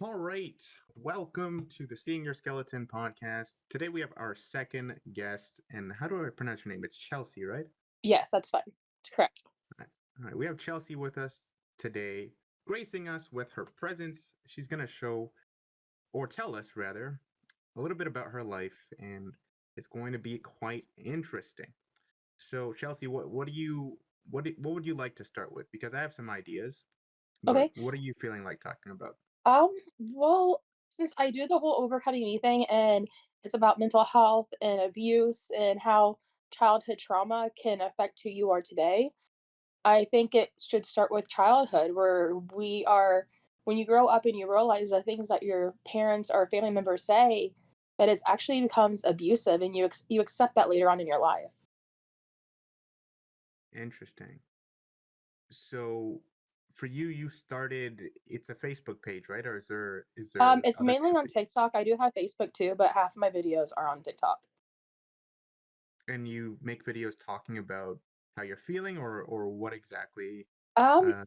All right. Welcome to the Seeing Your Skeleton podcast. Today we have our second guest. And how do I pronounce your name? It's Chelsea, right? Yes, that's fine. Correct. All right. All right. We have Chelsea with us today, gracing us with her presence. She's going to show, or tell us rather, a little bit about her life, and it's going to be quite interesting. So, Chelsea, what would you like to start with? Because I have some ideas, but Okay. what are you feeling like talking about? Well, since I do the whole overcoming me thing and it's about mental health and abuse and how childhood trauma can affect who you are today, I think it should start with childhood where when you grow up and you realize the things that your parents or family members say, that it actually becomes abusive and you accept that later on in your life. Interesting. So for you, you started it's a Facebook page, right? Or is there It's other mainly things on TikTok. I do have Facebook too, but half of my videos are on TikTok. and you make videos talking about how you're feeling or what exactly Um, uh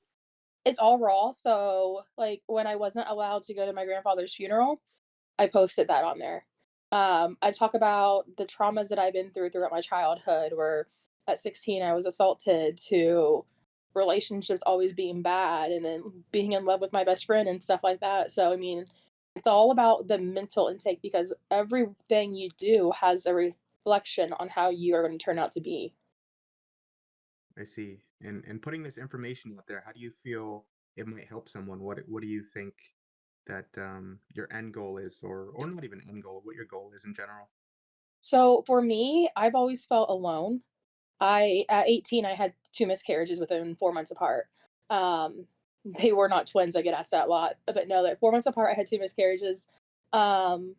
It's all raw, so, like, when I wasn't allowed to go to my grandfather's funeral, I posted that on there. I talk about the traumas that I've been throughout my childhood, where at 16, I was assaulted, to relationships always being bad, and then being in love with my best friend and stuff like that, so, I mean, it's all about the mental intake because everything you do has a reflection on how you are gonna turn out to be. I see. And putting this information out there, how do you feel it might help someone? What do you think that your end goal is or not even end goal, what your goal is in general? So, for me, I've always felt alone. At 18, I had 2 miscarriages within 4 months apart. Um, they were not twins, I get asked that a lot, but no, that 4 months apart, I had 2 miscarriages. Um,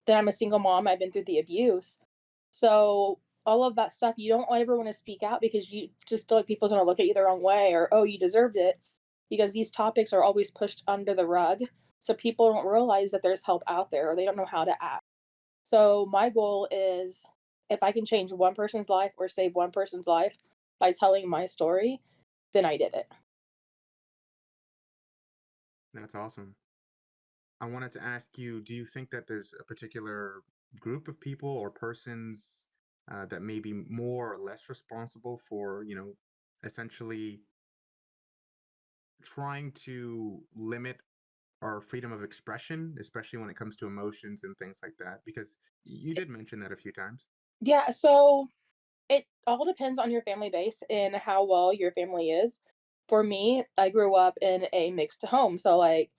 then I'm a single mom, I've been through the abuse. So, all of that stuff, you don't ever wanna speak out because you just feel like people's gonna look at you the wrong way or, "Oh, you deserved it," because these topics are always pushed under the rug, so people don't realize that there's help out there or they don't know how to act. So my goal is if I can change one person's life or save one person's life by telling my story, then I did it. That's awesome. I wanted to ask you, do you think that there's a particular group of people or persons that may be more or less responsible for, essentially trying to limit our freedom of expression, especially when it comes to emotions and things like that? Because you did mention that a few times. Yeah, so it all depends on your family base and how well your family is. For me, I grew up in a mixed home, so, like,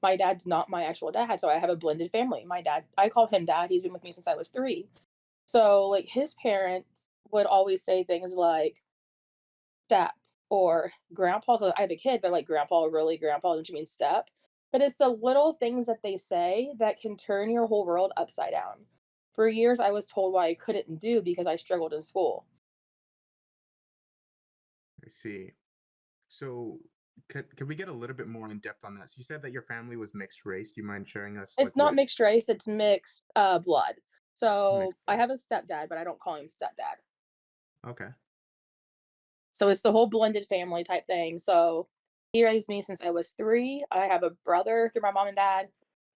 my dad's not my actual dad, so I have a blended family. My dad I call him dad, he's been with me since I was 3. So, like, his parents would always say things like, step or grandpa, 'cause I have a kid, but like grandpa, really grandpa, don't you mean step? But it's the little things that they say that can turn your whole world upside down. For years, I was told what I couldn't do because I struggled in school. I see. So could we get a little bit more in depth on that? So you said that your family was mixed race. Do you mind sharing us It's like not what mixed race, it's mixed blood. So mixed I have race? a stepdad, but I don't call him stepdad. Okay. So it's the whole blended family type thing. So he raised me since I was 3. I have a brother through my mom and dad.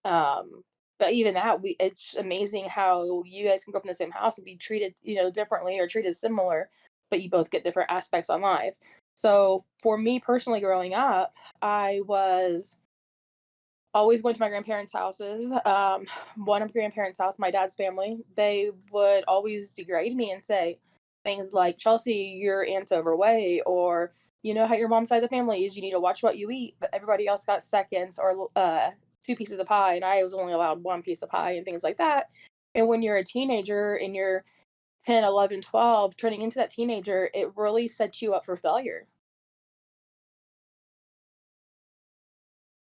Um, but even that, we it's amazing how you guys can grow up in the same house and be treated, differently or treated similar, but you both get different aspects on life. So for me personally growing up, I was always going to my grandparents' houses. One of grandparents' house, my dad's family, they would always degrade me and say things like, "Chelsea, your aunt's overweight," or "You know how your mom's side of the family is. You need to watch what you eat." But everybody else got seconds or 2 pieces of pie, and I was only allowed 1 piece of pie and things like that. And when you're a teenager and you're 10, 11, 12, turning into that teenager, it really sets you up for failure.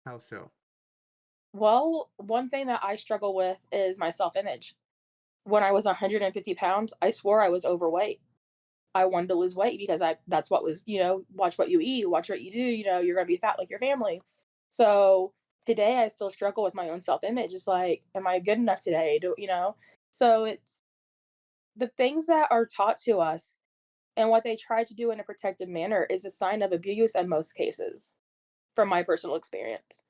How so? Well, one thing that I struggle with is my self image. When I was 150 pounds, I swore I was overweight. I wanted to lose weight because that's what was, watch what you eat, watch what you do, you're gonna be fat like your family. So today I still struggle with my own self-image. It's like, am I good enough today? So it's the things that are taught to us and what they try to do in a protective manner is a sign of abuse in most cases, from my personal experience.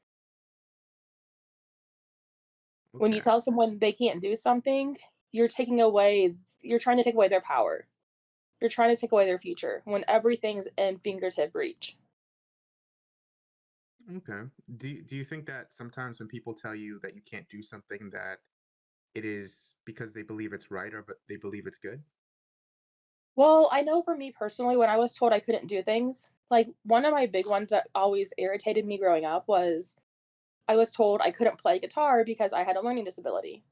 When you Okay. tell someone they can't do something, you're taking away you're trying to take away their power. You're trying to take away their future when everything's in fingertip reach. Okay. Do you think that sometimes when people tell you that you can't do something that it is because they believe it's right or but they believe it's good? Well, I know for me personally, when I was told I couldn't do things, like one of my big ones that always irritated me growing up was I was told I couldn't play guitar because I had a learning disability.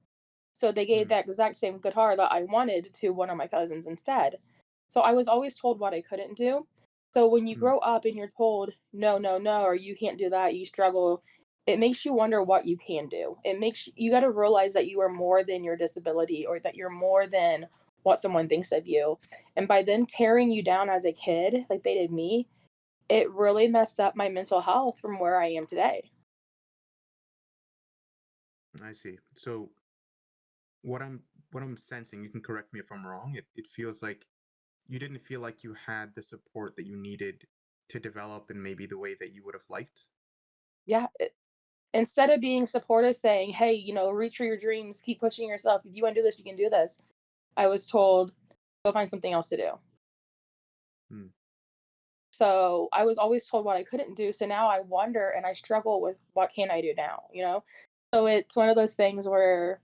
So they gave Mm, that exact same guitar that I wanted to one of my cousins instead. So I was always told what I couldn't do. So when you mm. grow up and you're told, no, no, no, or you can't do that, you struggle, it makes you wonder what you can do. It makes you got to realize that you are more than your disability or that you're more than what someone thinks of you. And by them tearing you down as a kid, like they did me, it really messed up my mental health from where I am today. I see. So what I'm sensing, you can correct me if I'm wrong. It feels like you didn't feel like you had the support that you needed to develop in maybe the way that you would have liked. Yeah, instead of being supportive, saying, "Hey, reach for your dreams, keep pushing yourself. If you wanna do this, you can do this." I was told, "Go find something else to do." Mm, So, I was always told what I couldn't do, so now I wonder and I struggle with what can I do now, you know? So, it's one of those things where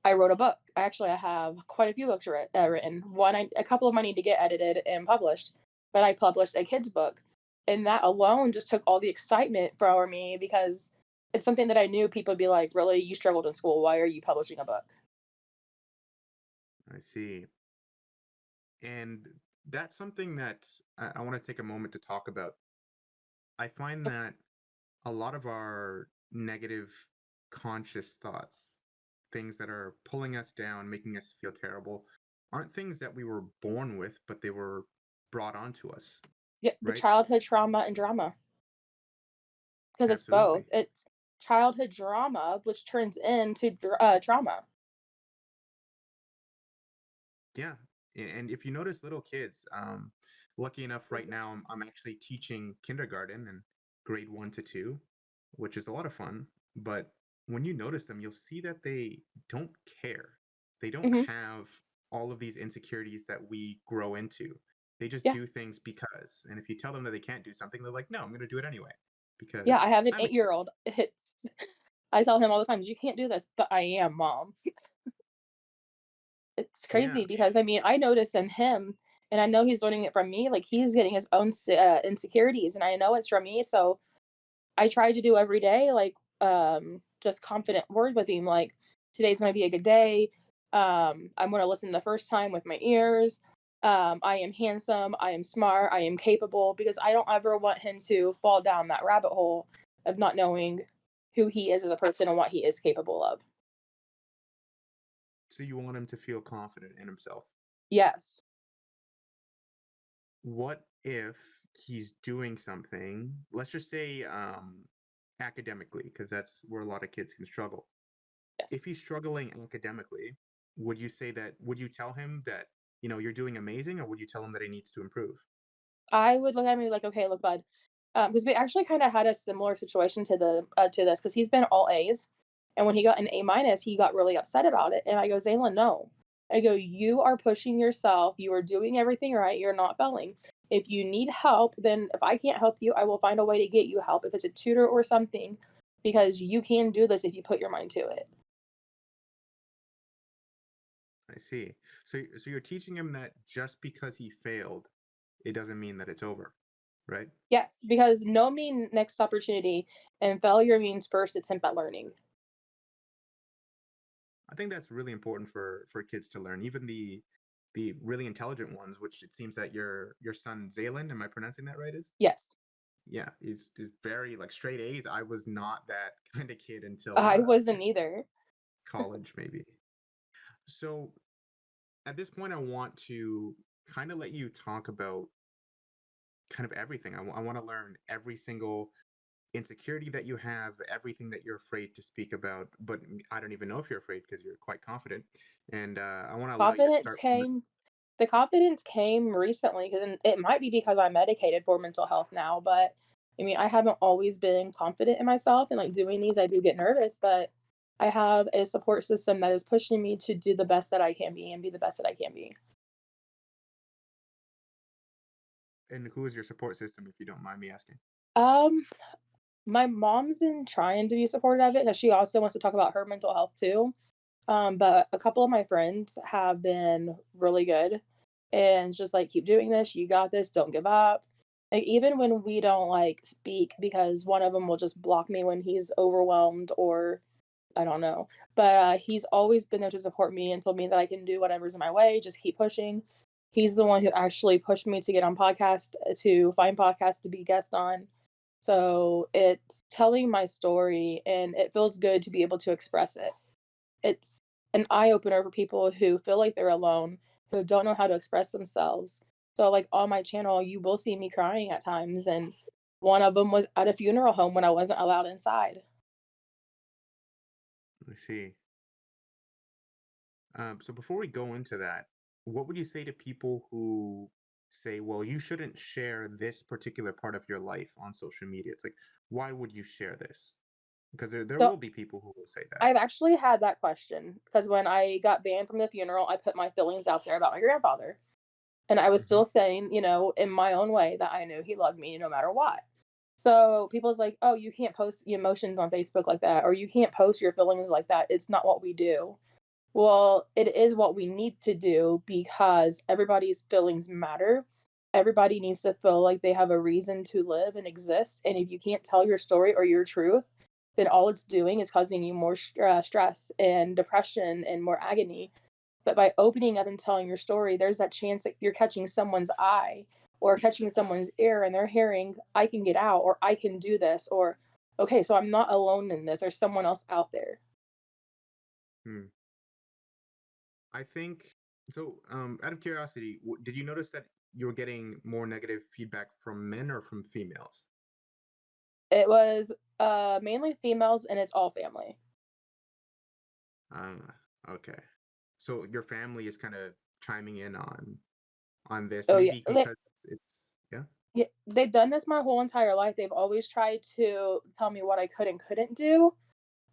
I wrote a book. I have quite a few books written. A couple of them I need to get edited and published, but I published a kid's book, and that alone just took all the excitement from me because it's something that I knew people would be like, "Really? You struggled in school. Why are you publishing a book?" I see. And that's something that I want to take a moment to talk about. I find that a lot of our negative conscious thoughts, things that are pulling us down, making us feel terrible, aren't things that we were born with, but they were brought onto us, Yeah, the right? childhood trauma and drama, because it's both. Absolutely. It's childhood drama, which turns into trauma. Yeah. And if you notice little kids, lucky enough right now, I'm actually teaching kindergarten and grade 1 to 2, which is a lot of fun. But when you notice them, you'll see that they don't care. They don't Mhm. have all of these insecurities that we grow into. They just Yeah. do things because. And if you tell them that they can't do something, they're like, no, I'm going to do it anyway Yeah, I because have an I'm a kid. 8-year-old. It's I tell him all the time, "You can't do this," but I am, mom. It's Yeah. crazy because, I mean, I notice in him, and I know he's learning it from me, like, he's getting his own insecurities, and I know it's from me, so I try to do every day, like, just confident words with him, like, "Today's gonna be a good day. I'm gonna listen the first time with my ears. I am handsome, I am smart, I am capable," because I don't ever want him to fall down that rabbit hole of not knowing who he is as a person and what he is capable of. So you want him to feel confident in himself. Yes. What if he's doing something, let's just say academically, because that's where a lot of kids can struggle. If Yes. he's struggling academically, would you tell him that, you're doing amazing, or would you tell him that he needs to improve? I would look at me like, "Okay, look, bud," because we actually kinda had a similar situation to this, because 'cause he's been all A's, and when he got an A minus, he got really upset about it, and I go, "Zaylen, no." I go, "You are pushing yourself, you are doing everything right, you're not failing. If you need help, then if I can't help you, I will find a way to get you help, if it's a tutor or something, because you can do this if you put your mind to it." I see. So you're teaching him that just because he failed, it doesn't mean that it's over, right? Yes, because no mean next opportunity, and failure means first attempt at learning. I think that's really important for kids to learn, even the really intelligent ones, which it seems that your son Zaylen, am I pronouncing that right? Is Yes. Yeah, is very like straight A's. I was not that kind of kid until I wasn't either. college, maybe. So at this point, I want to kind of let you talk about kind of everything. I want to learn every single insecurity that you have, everything that you're afraid to speak about. But I don't even know if you're afraid because you're quite confident. And I want to allow you to Confidence start from the. came the confidence came recently, 'cause it might be because I'm medicated for mental health now, but, I mean, I haven't always been confident in myself, and, like, doing these, I do get nervous, but I have a support system that is pushing me to do the best that I can be and be the best that I can be. And who is your support system, if you don't mind me asking? Um, my mom's been trying to be supportive of it, 'cause she also wants to talk about her mental health too. But a couple of my friends have been really good and it's just like, "Keep doing this, you got this, don't give up." Like, even when we don't, like, speak because one of them will just block me when he's overwhelmed or I don't know. But, he's always been there to support me and told me that I can do whatever's in my way, just keep pushing. He's the one who actually pushed me to get on podcast, to find podcasts to be guest on. So, it's telling my story, and it feels good to be able to express it. It's an eye opener for people who feel like they're alone, who don't know how to express themselves. So, like, on my channel, you will see me crying at times, and one of them was at a funeral home when I wasn't allowed inside. I see. So before we go into that, what would you say to people who say, well, you shouldn't share this particular part of your life on social media? It's like, why would you share this? Because there So will be people who will say that. I've actually had that question because when I got banned from the funeral, I put my feelings out there about my grandfather. And I was Hmm. still saying, in my own way that I knew he loved me no matter what. So people's like, "Oh, you can't post your emotions on Facebook like that, or you can't post your feelings like that. It's not what we do." Well, it is what we need to do because everybody's feelings matter. Everybody needs to feel like they have a reason to live and exist. And if you can't tell your story or your truth, then all it's doing is causing you more stress and depression and more agony. But by opening up and telling your story, there's that chance that you're catching someone's eye or catching someone's ear and they're hearing, I can get out or I can do this or, okay, so I'm not alone in this. There's someone else out there. Hmm. I think so. Out of curiosity, did you notice that you were getting more negative feedback from men or from females? It was mainly females and it's all family. Uh, okay. So your family is kind of chiming in on this, Oh, yeah. maybe because it's yeah. Yeah, they've done this my whole entire life. They've always tried to tell me what I could and couldn't do.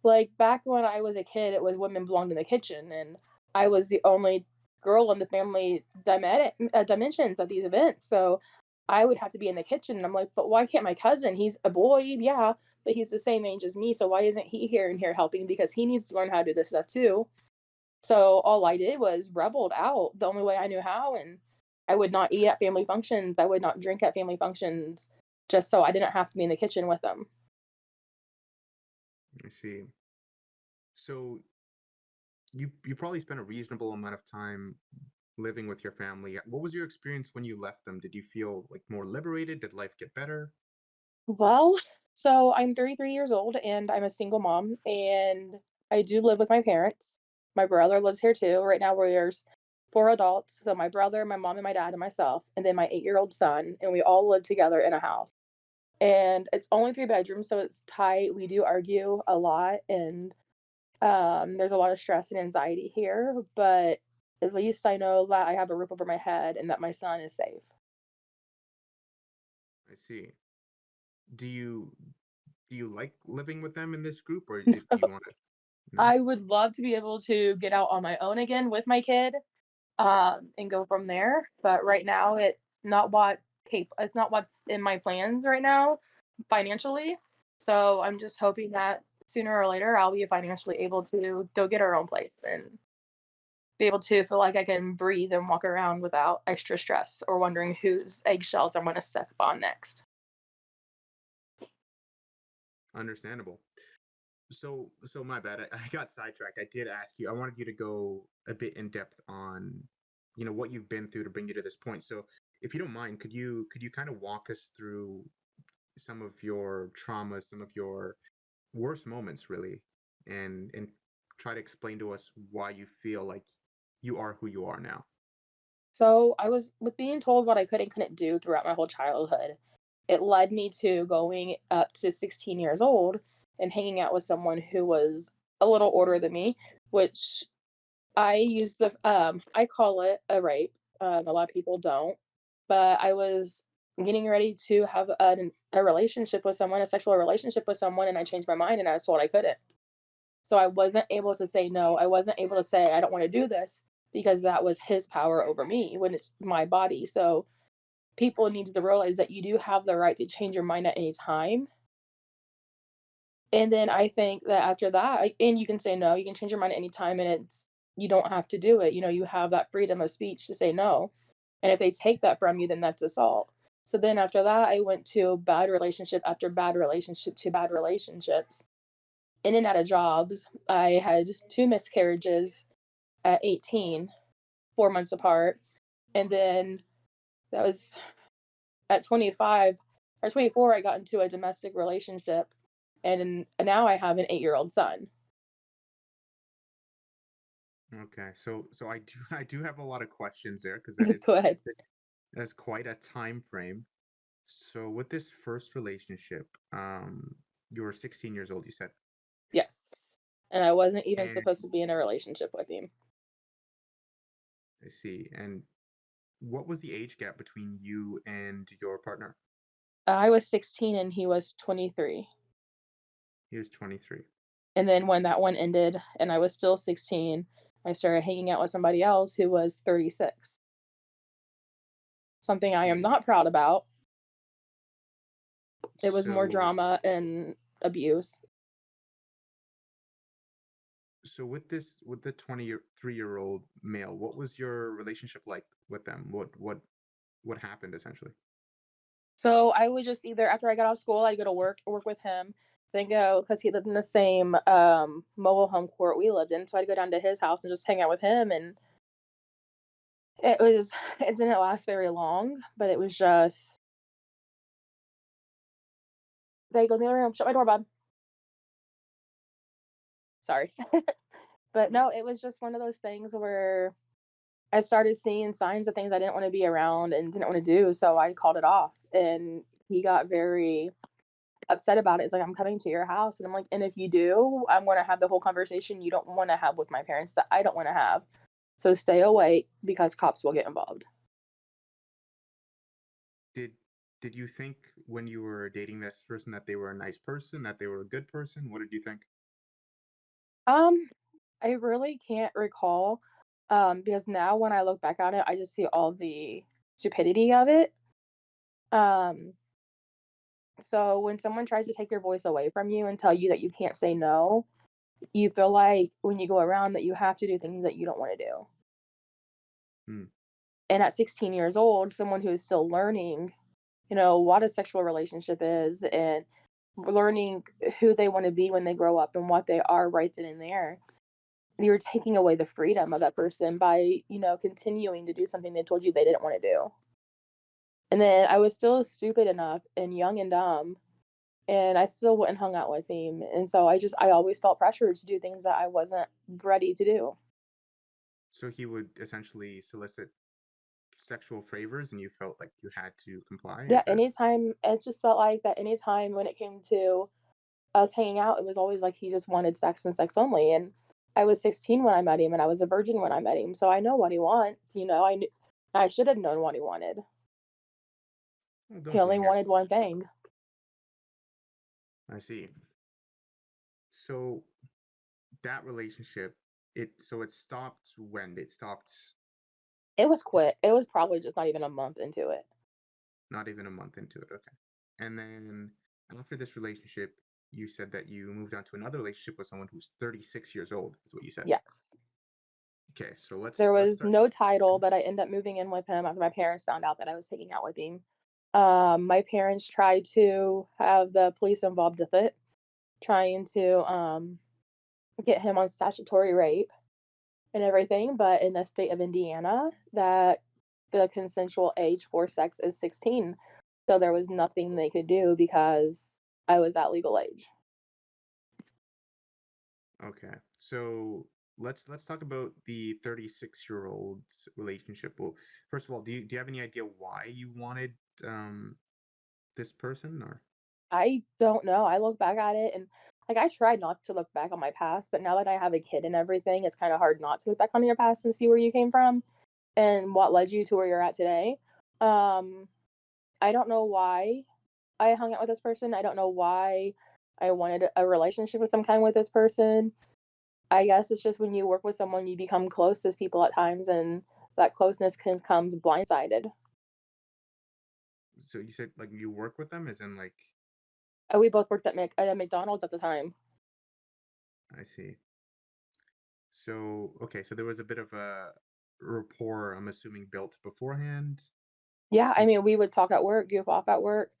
Like, back when I was a kid, it was women belonged in the kitchen, and I was the only girl in the family dimensions at these events, so I would have to be in the kitchen, and I'm like, "But why can't my cousin? He's a boy, yeah, but he's the same age as me, so why isn't he here and here helping? Because he needs to learn how to do this stuff too." So all I did was rebelled out the only way I knew how, and I would not eat at family functions. I would not drink at family functions just so I didn't have to be in the kitchen with them. I see. So you probably spent a reasonable amount of time living with your family. What was your experience when you left them? Did you feel like more liberated? Did life get better? Well, so I'm 33 years old and I'm a single mom, and I do live with my parents. My brother lives here too. Right now, there's four adults. So my brother, my mom, and my dad, and myself, and then my 8-year-old son, and we all live together in a house. And it's only three bedrooms, so it's tight. We do argue a lot, and there's a lot of stress and anxiety here, but at least I know that I have a roof over my head and that my son is safe. I see. Do you do you like living with them in this group, or do you want to? No. I would love to be able to get out on my own again with my kid, and go from there. But right now, it's not what's in my plans right now financially. So I'm just hoping that sooner or later I'll be financially able to go get our own place and be able to feel like I can breathe and walk around without extra stress or wondering whose eggshells I'm going to step on next. Understandable. So my bad. I got sidetracked. I did ask you. I wanted you to go a bit in depth on, what you've been through to bring you to this point. So, if you don't mind, could you kind of walk us through some of your traumas, some of your worst moments, really, and try to explain to us why you feel like you are who you are now. So I was with being told what I could and couldn't do throughout my whole childhood. It led me to going up to 16 years old and hanging out with someone who was a little older than me, which I call it a rape. A lot of people don't, but I was getting ready to have a relationship with someone, a sexual relationship with someone, and I changed my mind and I was told I couldn't. So I wasn't able to say no. I wasn't able to say I don't want to do this because that was his power over me when it's my body. So people need to realize that you do have the right to change your mind at any time. And then I think that after that, and you can say no, you can change your mind at any time, and you don't have to do it. You have that freedom of speech to say no. And if they take that from you, then that's assault. So then after that, I went to bad relationship after bad relationship to bad relationships, in and out of jobs. I had two miscarriages at 18, 4 months apart. And then that was at 25 or 24, I got into a domestic relationship. And now I have an 8-year-old son. Okay, so I do I do have a lot of questions there because Go ahead. that's quite a time frame. So with this first relationship, you were 16 years old, you said, Yes. And I wasn't even and supposed to be in a relationship with him. I see. And what was the age gap between you and your partner? I was 16 and he was 23. He was 23. And then when that one ended and I was still 16, I started hanging out with somebody else who was 36. I Something I am see. not proud about. It was more So drama and abuse. so with the 23-year-old male, what was your relationship like with them? What happened essentially? So I was just either after I got off school, I'd go to work with him, then go because he lived in the same mobile home court we lived in. So I'd go down to his house and just hang out with him. And it was, it didn't last very long, but it was just, they go in the other room, shut my door, Bob. Sorry. But no, it was just one of those things where I started seeing signs of things I didn't want to be around and didn't want to do. So I called it off. And he got very upset about it. It's like, I'm coming to your house. And I'm like, and if you do, I'm going to have the whole conversation you don't want to have with my parents that I don't want to have. So stay away because cops will get involved. Did did you think when you were dating this person that they were a nice person, that they were a good person? What did you think? Um, I really can't recall because now when I look back on it, I just see all the stupidity of it. Um, so when someone tries to take your voice away from you and tell you that you can't say no, you feel like when you go around that you have to do things that you don't want to do. Hmm. And at 16 years old, someone who is still learning, what a sexual relationship is and learning who they want to be when they grow up and what they are right then and there. You're taking away the freedom of that person by, continuing to do something they told you they didn't want to do. And then I was still stupid enough and young and dumb, and I still went and hung out with him. And so I always felt pressure to do things that I wasn't ready to do. So he would essentially solicit sexual favors and you felt like you had to comply? Yeah, Is that anytime it just felt like that anytime when it came to us hanging out, it was always like he just wanted sex and sex only. And I was 16 when I met him, and I was a virgin when I met him, so I know what he wants. I should have known what he wanted. well, He don't only blame wanted yourself. one thing. I see. So that relationship, it stopped when it stopped It was just quick. It was probably just not even a month into it. not even a month into it. Okay. And then after this relationship, you said that you moved on to another relationship with someone who's 36 years old, is what you said. Yes. Okay, so There let's was start. no title, but I ended up moving in with him after my parents found out that I was hanging out with him. My parents tried to have the police involved with it, trying to get him on statutory rape and everything, but in the state of Indiana, that the consensual age for sex is 16. So there was nothing they could do because I was at legal age. Okay. So let's talk about the 36-year-old's relationship. Well, first of all, do you have any idea why you wanted this person or I don't know. I look back at it and like I tried not to look back on my past, but now that I have a kid and everything, it's kind of hard not to look back on your past and see where you came from and what led you to where you're at today. Um, I don't know why I hung out with this person. I don't know why I wanted a relationship of some kind with this person. I guess it's just when you work with someone, you become close as people at times, and that closeness can come blindsided. So you said like you work with them, as in like We both worked at McDonald's at the time. I see. So okay, so there was a bit of a rapport, I'm assuming, built beforehand. Yeah, I And mean, we would talk at work, goof off at work.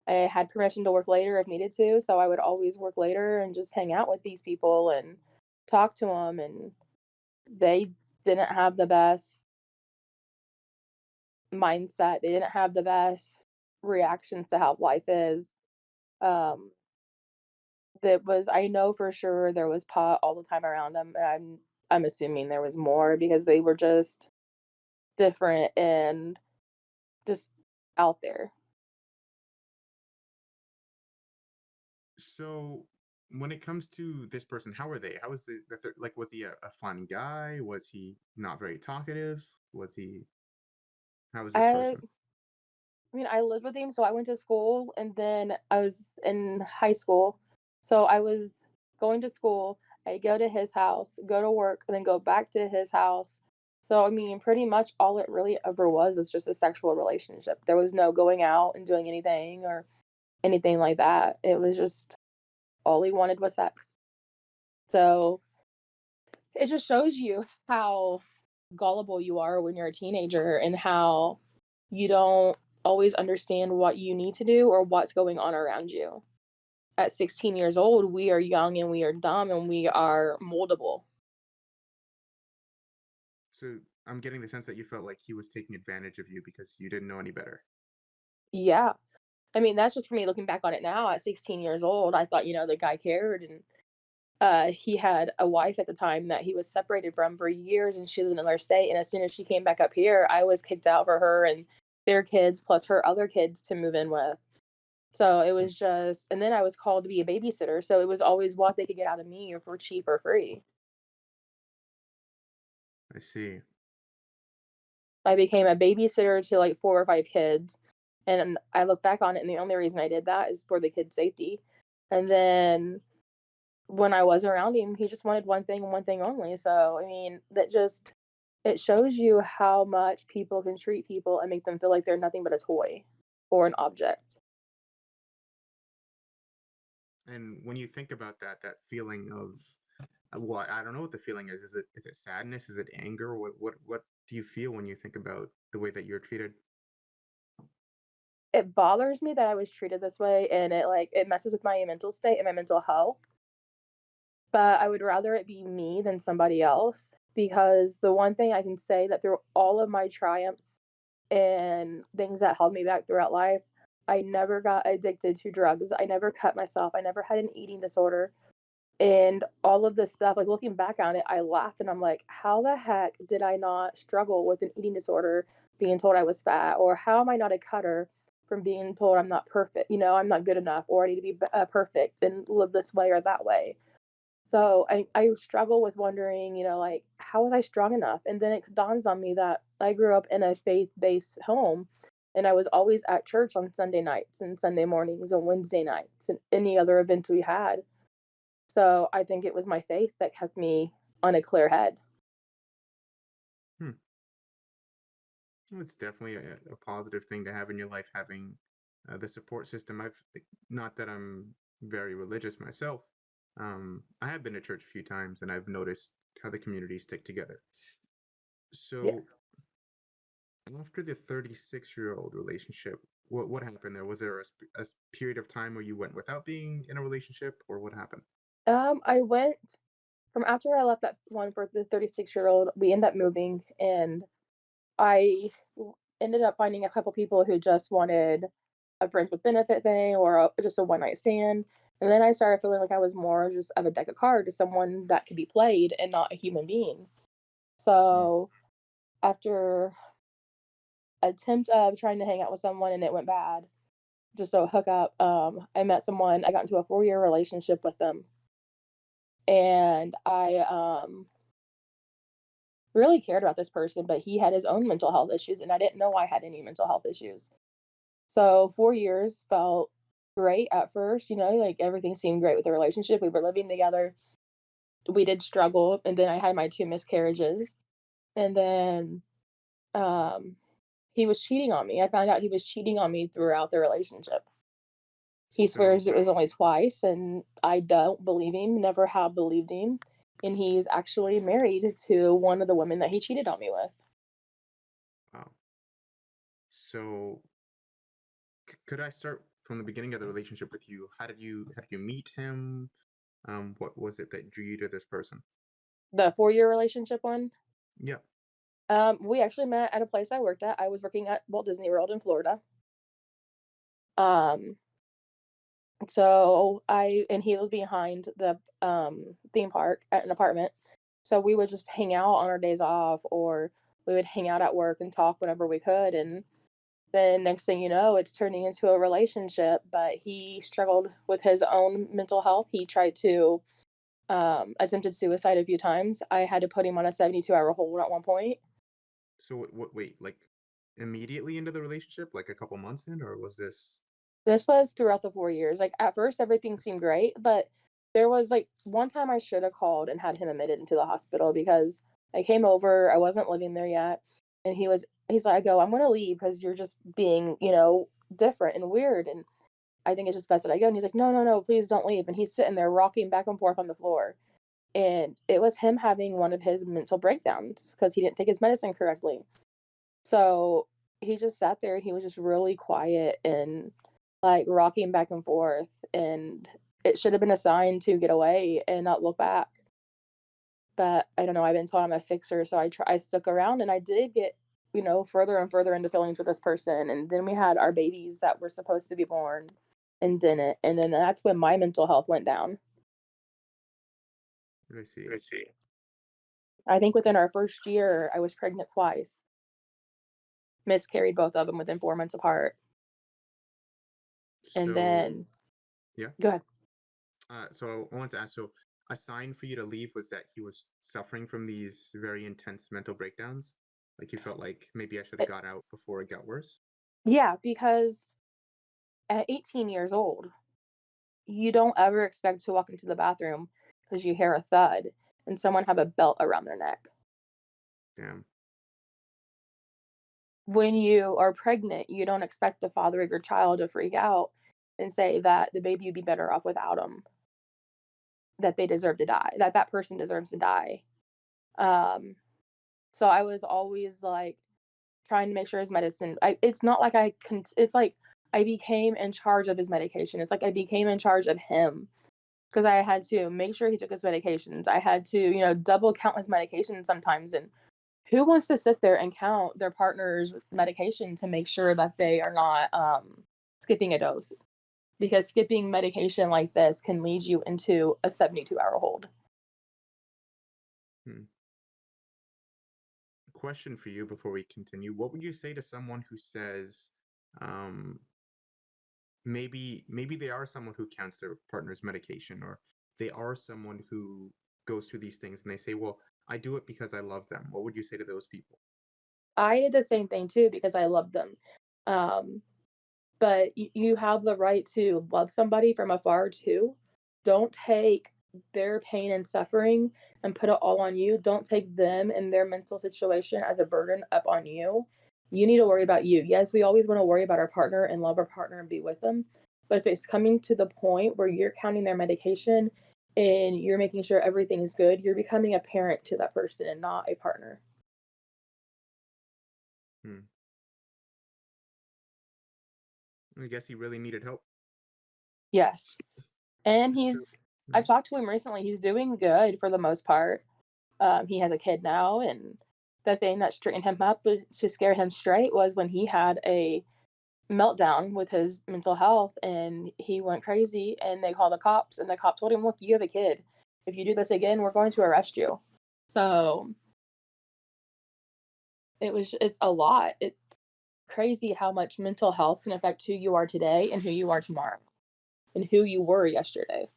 I had permission to work later if needed to, so I would always work later and just hang out with these people and talk to them. And they didn't have the best mindset. They didn't have the best reactions to how life is. Um, that was I know for sure there was pot all the time around them. I'm assuming there was more because they were just different and just out there. so when it comes to this person, how are they? How was like? Was he a fun guy? Was he not very talkative? Was he? How was this I person? I mean, I lived with him, so I went to school, and then I was in high school. So I was going to school, I go to his house, go to work, and then go back to his house. So I mean, pretty much all it really ever was just a sexual relationship. There was no going out and doing anything or anything like that. It was just all he wanted was sex. So it just shows you how gullible you are when you're a teenager and how you don't always understand what you need to do or what's going on around you. At 16 years old, we are young and we are dumb and we are moldable. So I'm getting the sense that you felt like he was taking advantage of you because you didn't know any better. Yeah. I mean, that's just for me looking back on it now at 16 years old. I thought, the guy cared and he had a wife at the time that he was separated from for years and she lived in another state. And as soon as she came back up here, I was kicked out for her and their kids plus her other kids to move in with. So it Hmm, was just and then I was called to be a babysitter, so it was always what they could get out of me or for cheap or free. I see. I became a babysitter to, like, 4 or 5 kids, and I look back on it, and the only reason I did that is for the kids' safety. And then when I was around him, he just wanted one thing and one thing only, so, I mean, that just it shows you how much people can treat people and make them feel like they're nothing but a toy or an object. And when you think about that feeling of what I don't know what the feeling is. Is it sadness? Is it anger? What do you feel when you think about the way that you're treated? It bothers me that I was treated this way, and it messes with my mental state and my mental health. But I would rather it be me than somebody else because the one thing I can say that through all of my triumphs and things that held me back throughout life, I never got addicted to drugs. I never cut myself. I never had an eating disorder. And all of this stuff, like looking back on it, I laugh and I'm like, how the heck did I not struggle with an eating disorder, being told I was fat? Or how am I not a cutter from being told I'm not perfect? I'm not good enough or I need to be perfect and live this way or that way. So I struggle with wondering, like, how was I strong enough? And then it dawns on me that I grew up in a faith-based home and I was always at church on Sunday nights and Sunday mornings and Wednesday nights and any other events we had. So I think it was my faith that kept me on a clear head. Hmm. Well, it's definitely a positive thing to have in your life, having the support system. Not that I'm very religious myself. I have been to church a few times, and I've noticed how the communities stick together. Yeah. So after the 36-year-old relationship, what happened there? Was there period of time where you went without being in a relationship, or what happened? I went from after I left that one for the 36-year-old, we ended up moving and ended up finding a couple people who just wanted a friends with benefit thing or just a one night stand. And then I started feeling like I was more just of a deck of cards to someone that could be played and not a human being. Hmm, So after attempt of trying to hang out with someone and it went bad, just so hook up, I met someone, I got into a 4-year relationship with them. And I really cared about this person, but he had his own mental health issues and I didn't know I had any mental health issues. So 4 years felt great at first, like, everything seemed great with the relationship, we were living together, we did struggle, and then I had my 2 miscarriages, and then, um, he was cheating on me. I found out he was cheating on me throughout the relationship. He So, swears it was only twice, and I don't believe him, never have believed him, and he's actually married to one of the women that he cheated on me with. wow. So, could I start from the beginning of the relationship with you? How did you meet him? What was it that drew you to this person? The 4-year relationship one, Yeah. we actually met at a place I worked at. I was working at Walt Disney World in Florida. Um, so I and he was behind the, theme park at an apartment. So we would just hang out on our days off, or we would hang out at work and talk whenever we could, and then next thing you know, it's turning into a relationship, but he struggled with his own mental health. He tried to, attempted suicide a few times. I had to put him on a 72-hour hold at one point. So, wait, like immediately into the relationship, like a couple months in, or was this? This was throughout the 4 years. Like, at first, everything seemed great, but there was, like, one time I shoulda called and had him admitted into the hospital because I came over, I wasn't living there yet, and he's like, I go, "I'm gonna leave because 'cause you're just being, different and weird, and I think it's just best that I go." And he's like, "No, no, no, please don't leave." And he's sitting there rocking back and forth on the floor. And it was him having one of his mental breakdowns because he didn't take his medicine correctly. So he just sat there and he was just really quiet and like rocking back and forth. And it should have been a sign to get away and not look back. But I don't know. I've been told I'm a fixer. So I stuck around and I did get, further and further into feelings with this person. And then we had our babies that were supposed to be born and didn't. And then that's when my mental health went down. Let me see. I see. I think within our first year, I was pregnant twice, miscarried both of them within 4 months apart, and So, then yeah. go ahead. So I wanted to ask. So, a sign for you to leave was that he was suffering from these very intense mental breakdowns. Like you felt like maybe I should have Eh got out before it got worse. yeah, because at 18 years old, you don't ever expect to walk into the bathroom because you hear a thud and someone have a belt around their neck. Damn. When you are pregnant, you don't expect the father of your child to freak out and say that the baby would be better off without them, that they deserve to die, that that person deserves to die. Um, so I was always, like, trying to make sure his medicine it's not like it's like I became in charge of his medication. It's like I became in charge of him because I had to make sure he took his medications. I had to, double count his medication sometimes, and who wants to sit there and count their partner's medication to make sure that they are not, skipping a dose? Because skipping medication like this can lead you into a 72-hour hold. Hmm. Question for you before we continue. What would you say to someone who says, um, maybe they are someone who counts their partner's medication, or they are someone who goes through these things and they say, well, I do it because I love them. What would you say to those people? I did the same thing too because I loved them. Um, but you have the right to love somebody from afar too. Don't take their pain and suffering and put it all on you. Don't take them and their mental situation as a burden up on you. You need to worry about you. Yes, we always want to worry about our partner and love our partner and be with them. But if it's coming to the point where you're counting their medication and you're making sure everything is good, you're becoming a parent to that person and not a partner. Hmm. I guess he really needed help. Yes. And So, I've mhm. talked to him recently. He's doing good for the most part. He has a kid now, and the thing that straightened him up to scare him straight was when he had a meltdown with his mental health and he went crazy and they called the cops and the cop told him, "Look, you have a kid. If you do this again, we're going to arrest you." So it's a lot. It's crazy how much mental health can affect who you are today and who you are tomorrow and who you were yesterday.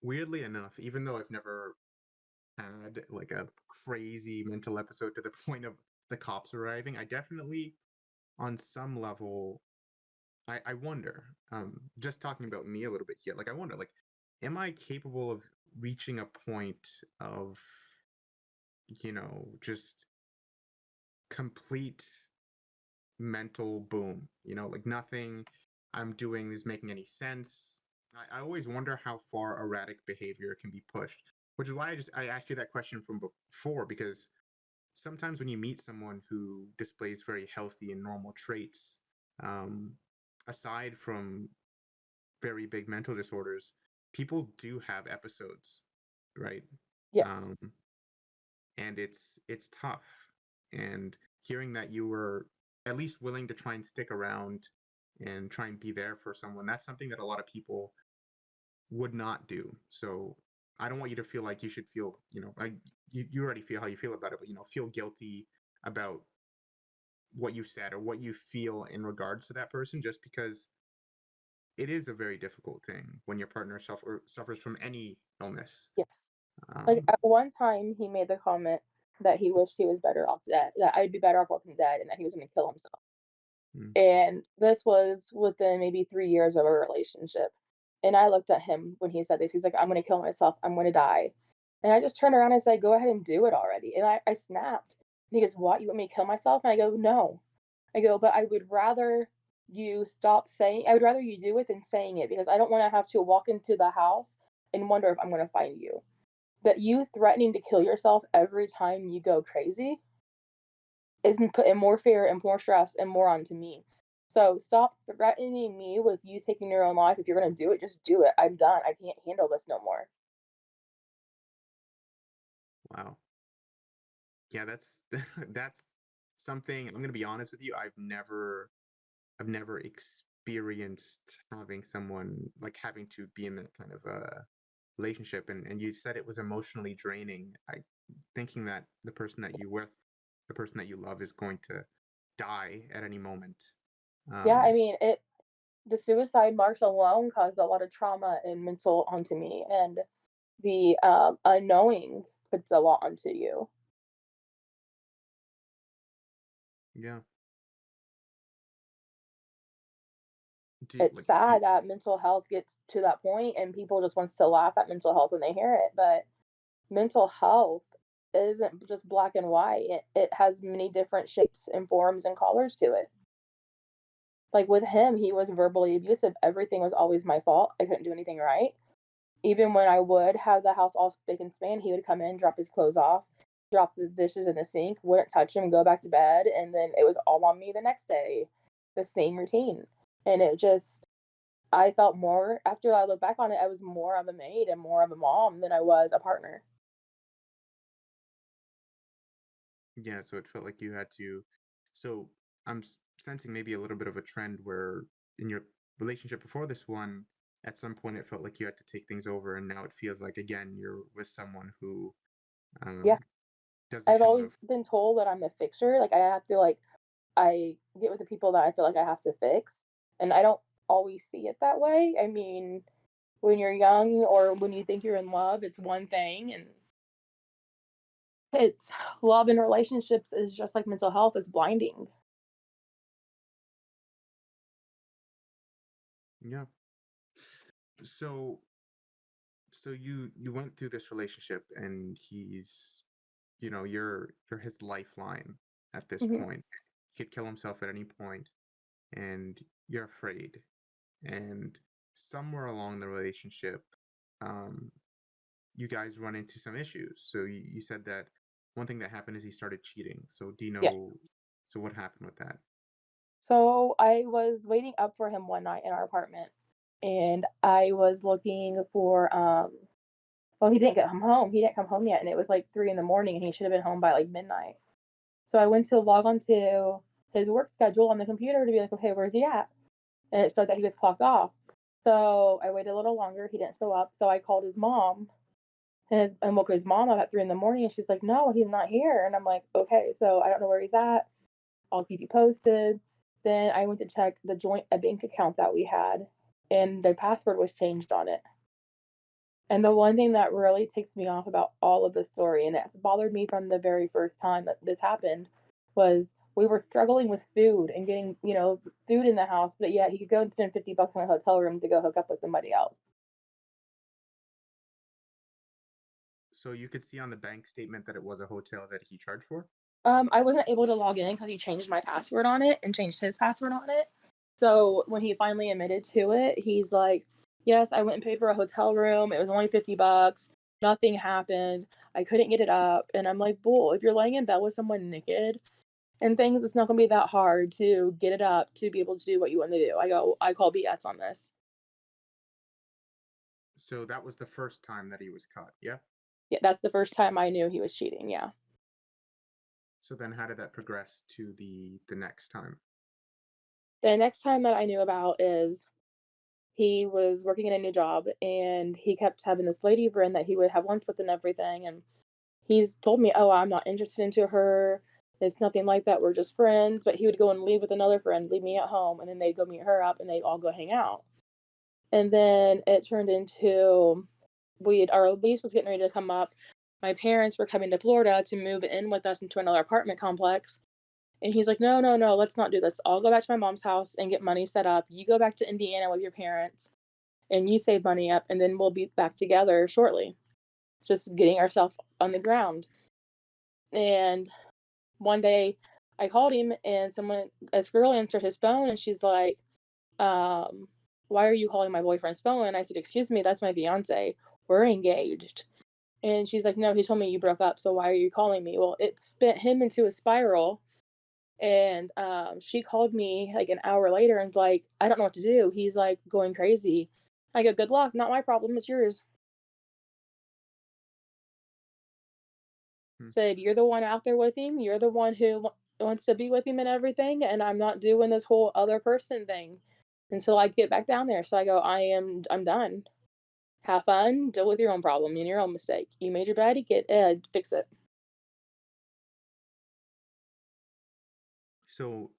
Weirdly enough, even though I've never had like a crazy mental episode to the point of the cops arriving, I definitely, on some level, I wonder. Just talking about me a little bit here, like I wonder, like am I capable of reaching a point of, just complete mental boom? Like nothing I'm doing is making any sense. I always wonder how far erratic behavior can be pushed, which is why I asked you that question from before, because sometimes when you meet someone who displays very healthy and normal traits, um, aside from very big mental disorders, people do have episodes, right? Yes. Um, and it's tough. And hearing that you were at least willing to try and stick around and try and be there for someone, that's something that a lot of people would not do. So I don't want you to feel like you should feel, you already feel how you feel about it, but feel guilty about what you said or what you feel in regards to that person, just because it is a very difficult thing when your partner suffers from any illness. Yes. Like, Um, at one time, he made the comment that he wished he was better off dead, that I'd be better off walking dead, and that he was gonna kill himself. mm, And this was within maybe 3 years of a relationship. And I looked at him when he said this, he's like, "I'm gonna kill myself, I'm gonna die." And I just turned around and said, "Go ahead and do it already." And I snapped. And he goes, "What, you want me to kill myself?" And I go, "No." I go, "But I would rather you stop saying I would rather you do it than saying it, because I don't wanna have to walk into the house and wonder if I'm gonna find you." But you threatening to kill yourself every time you go crazy is putting more fear and more stress and more onto me. So stop threatening me with you taking your own life. If you're gonna do it, just do it. I'm done. I can't handle this no more. wow. Yeah, that's that's something. I'm gonna be honest with you. I've never experienced having someone like having to be in that kind of a relationship, and you said it was emotionally draining. I thinking that the person that you love is going to die at any moment. Yeah, I Um, mean, it the suicide marks alone caused a lot of trauma and mental onto me, and the unknowing puts a lot onto you. yeah. Do It's like you, sad that mental health gets to that point and people just wants to laugh at mental health when they hear it, but mental health isn't just black and white. It has many different shapes and forms and colors to it. Like with him, he was verbally abusive. Everything was always my fault. I couldn't do anything right. Even when I would have the house all spick and span, he would come in, drop his clothes off, drop the dishes in the sink, wouldn't touch him, go back to bed, and then it was all on me the next day. The same routine. And it just I felt more after I look back on it, I was more of a maid and more of a mom than I was a partner. yeah. So it felt like you had to. So I'm sensing maybe a little bit of a trend where in your relationship before this one, at some point it felt like you had to take things over, and now it feels like again you're with someone who Yeah. um, doesn't I've have. always been told that I'm the fixer. Like I have to like I get with the people that I feel like I have to fix. And I don't always see it that way. I mean, when you're young or when you think you're in love, it's one thing. And it's love and relationships is just like mental health, is blinding. Yeah. So you went through this relationship, and he's, you're his lifeline at this Mhm. point. He could kill himself at any point, and you're afraid. And somewhere along the relationship, um, you guys run into some issues. So you said that one thing that happened is he started cheating. So do you Yeah. know? So what happened with that? So I was waiting up for him one night in our apartment and I was looking for well, he didn't get home. He didn't come home yet and it was like 3 in the morning and he should have been home by like midnight. So I went to log on to his work schedule on the computer to be like, okay, where's he at? And it showed that he was clocked off. So I waited a little longer. He didn't show up. So I called his mom and woke his mom up at 3 in the morning. And she's like, no, he's not here. And I'm like, okay, so I don't know where he's at. I'll keep you posted. Then I went to check the joint a bank account that we had, and the password was changed on it. And the one thing that really ticks me off about all of the story, and it's bothered me from the very first time that this happened, was we were struggling with food and getting, food in the house, but yet he could go and spend $50 on a hotel room to go hook up with somebody else. So you could see on the bank statement that it was a hotel that he charged for? I wasn't able to log in because he changed my password on it and changed his password on it. So when he finally admitted to it, he's like, "Yes, I went and paid for a hotel room. It was only $50. Nothing happened. I couldn't get it up." And I'm like, "Bull, if you're laying in bed with someone naked and things, it's not gonna be that hard to get it up to be able to do what you want to do." I call BS on this. So that was the first time that he was caught, yeah? Yeah, that's the first time I knew he was cheating, yeah. So then how did that progress to the next time? The next time that I knew about is he was working in a new job and he kept having this lady friend that he would have lunch with and everything. And he's told me, "Oh, I'm not interested into her. It's nothing like that. We're just friends." But he would go and leave with another friend, leave me at home, and then they'd go meet her up and they'd all go hang out. And then it turned into our lease was getting ready to come up. My parents were coming to Florida to move in with us into another apartment complex. And he's like, "No, no, no, let's not do this. I'll go back to my mom's house and get money set up. You go back to Indiana with your parents and you save money up, and then we'll be back together shortly." Just getting ourselves on the ground. And one day I called him and this girl answered his phone and she's like, "Why are you calling my boyfriend's phone?" And I said, "Excuse me, that's my fiance. We're engaged." And she's like, "No, he told me you broke up, so why are you calling me?" Well, it spent him into a spiral. And she called me like an hour later and was like, "I don't know what to do. He's like going crazy." I go, "Good luck. Not my problem. It's yours." Hmm. Said, "You're the one out there with him. You're the one who wants to be with him and everything, and I'm not doing this whole other person thing until I get back down there." So I go, I'm done. Have fun. Deal with your own problem and your own mistake. You made your bed. Fix it." So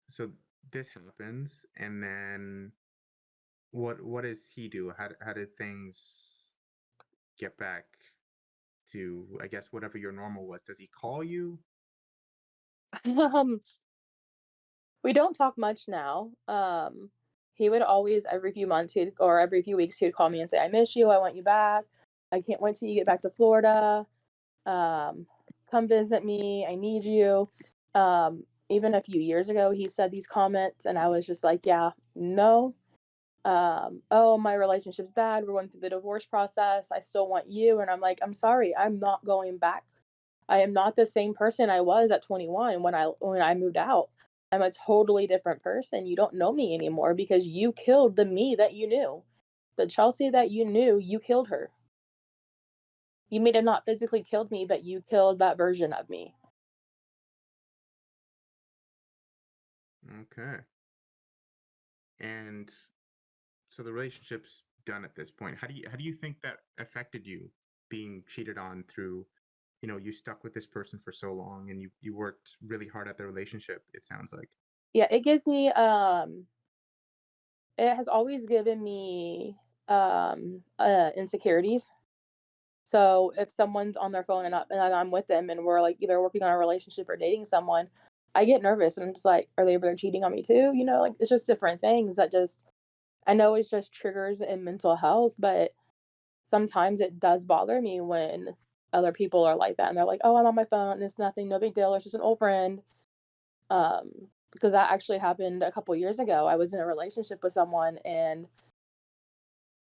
so this happens, and then what does he do? How did things get back to, I guess, whatever your normal was? Does he call you? um, we don't talk much now. He would always every few months or every few weeks he would call me and say, "I miss you. I want you back. I can't wait till you get back to Florida. Um, Come visit me. I need you." Even a few years ago, he said these comments, and I was just like, "Yeah, no." "Oh, my relationship's bad. We're going through the divorce process. I still want you." And I'm like, "I'm sorry. I'm not going back. I am not the same person I was at 21 when I moved out. I'm a totally different person. You don't know me anymore because you killed the me that you knew. The Chelsea that you knew, you killed her. You may have not physically killed me, but you killed that version of me." Okay. And so the relationship's done at this point. How do you think that affected you being cheated on through, you stuck with this person for so long and you worked really hard at the relationship, it sounds like. Yeah, it has always given me insecurities. So if someone's on their phone and I'm with them and we're like either working on a relationship or dating someone, I get nervous and I'm just like, are they ever cheating on me too? Like it's just different things that just I know it's just triggers in mental health, but sometimes it does bother me when other people are like that and they're like, "Oh, I'm on my phone. It's nothing, no big deal. It's just an old friend." Um, because that actually happened a couple years ago. I was in a relationship with someone and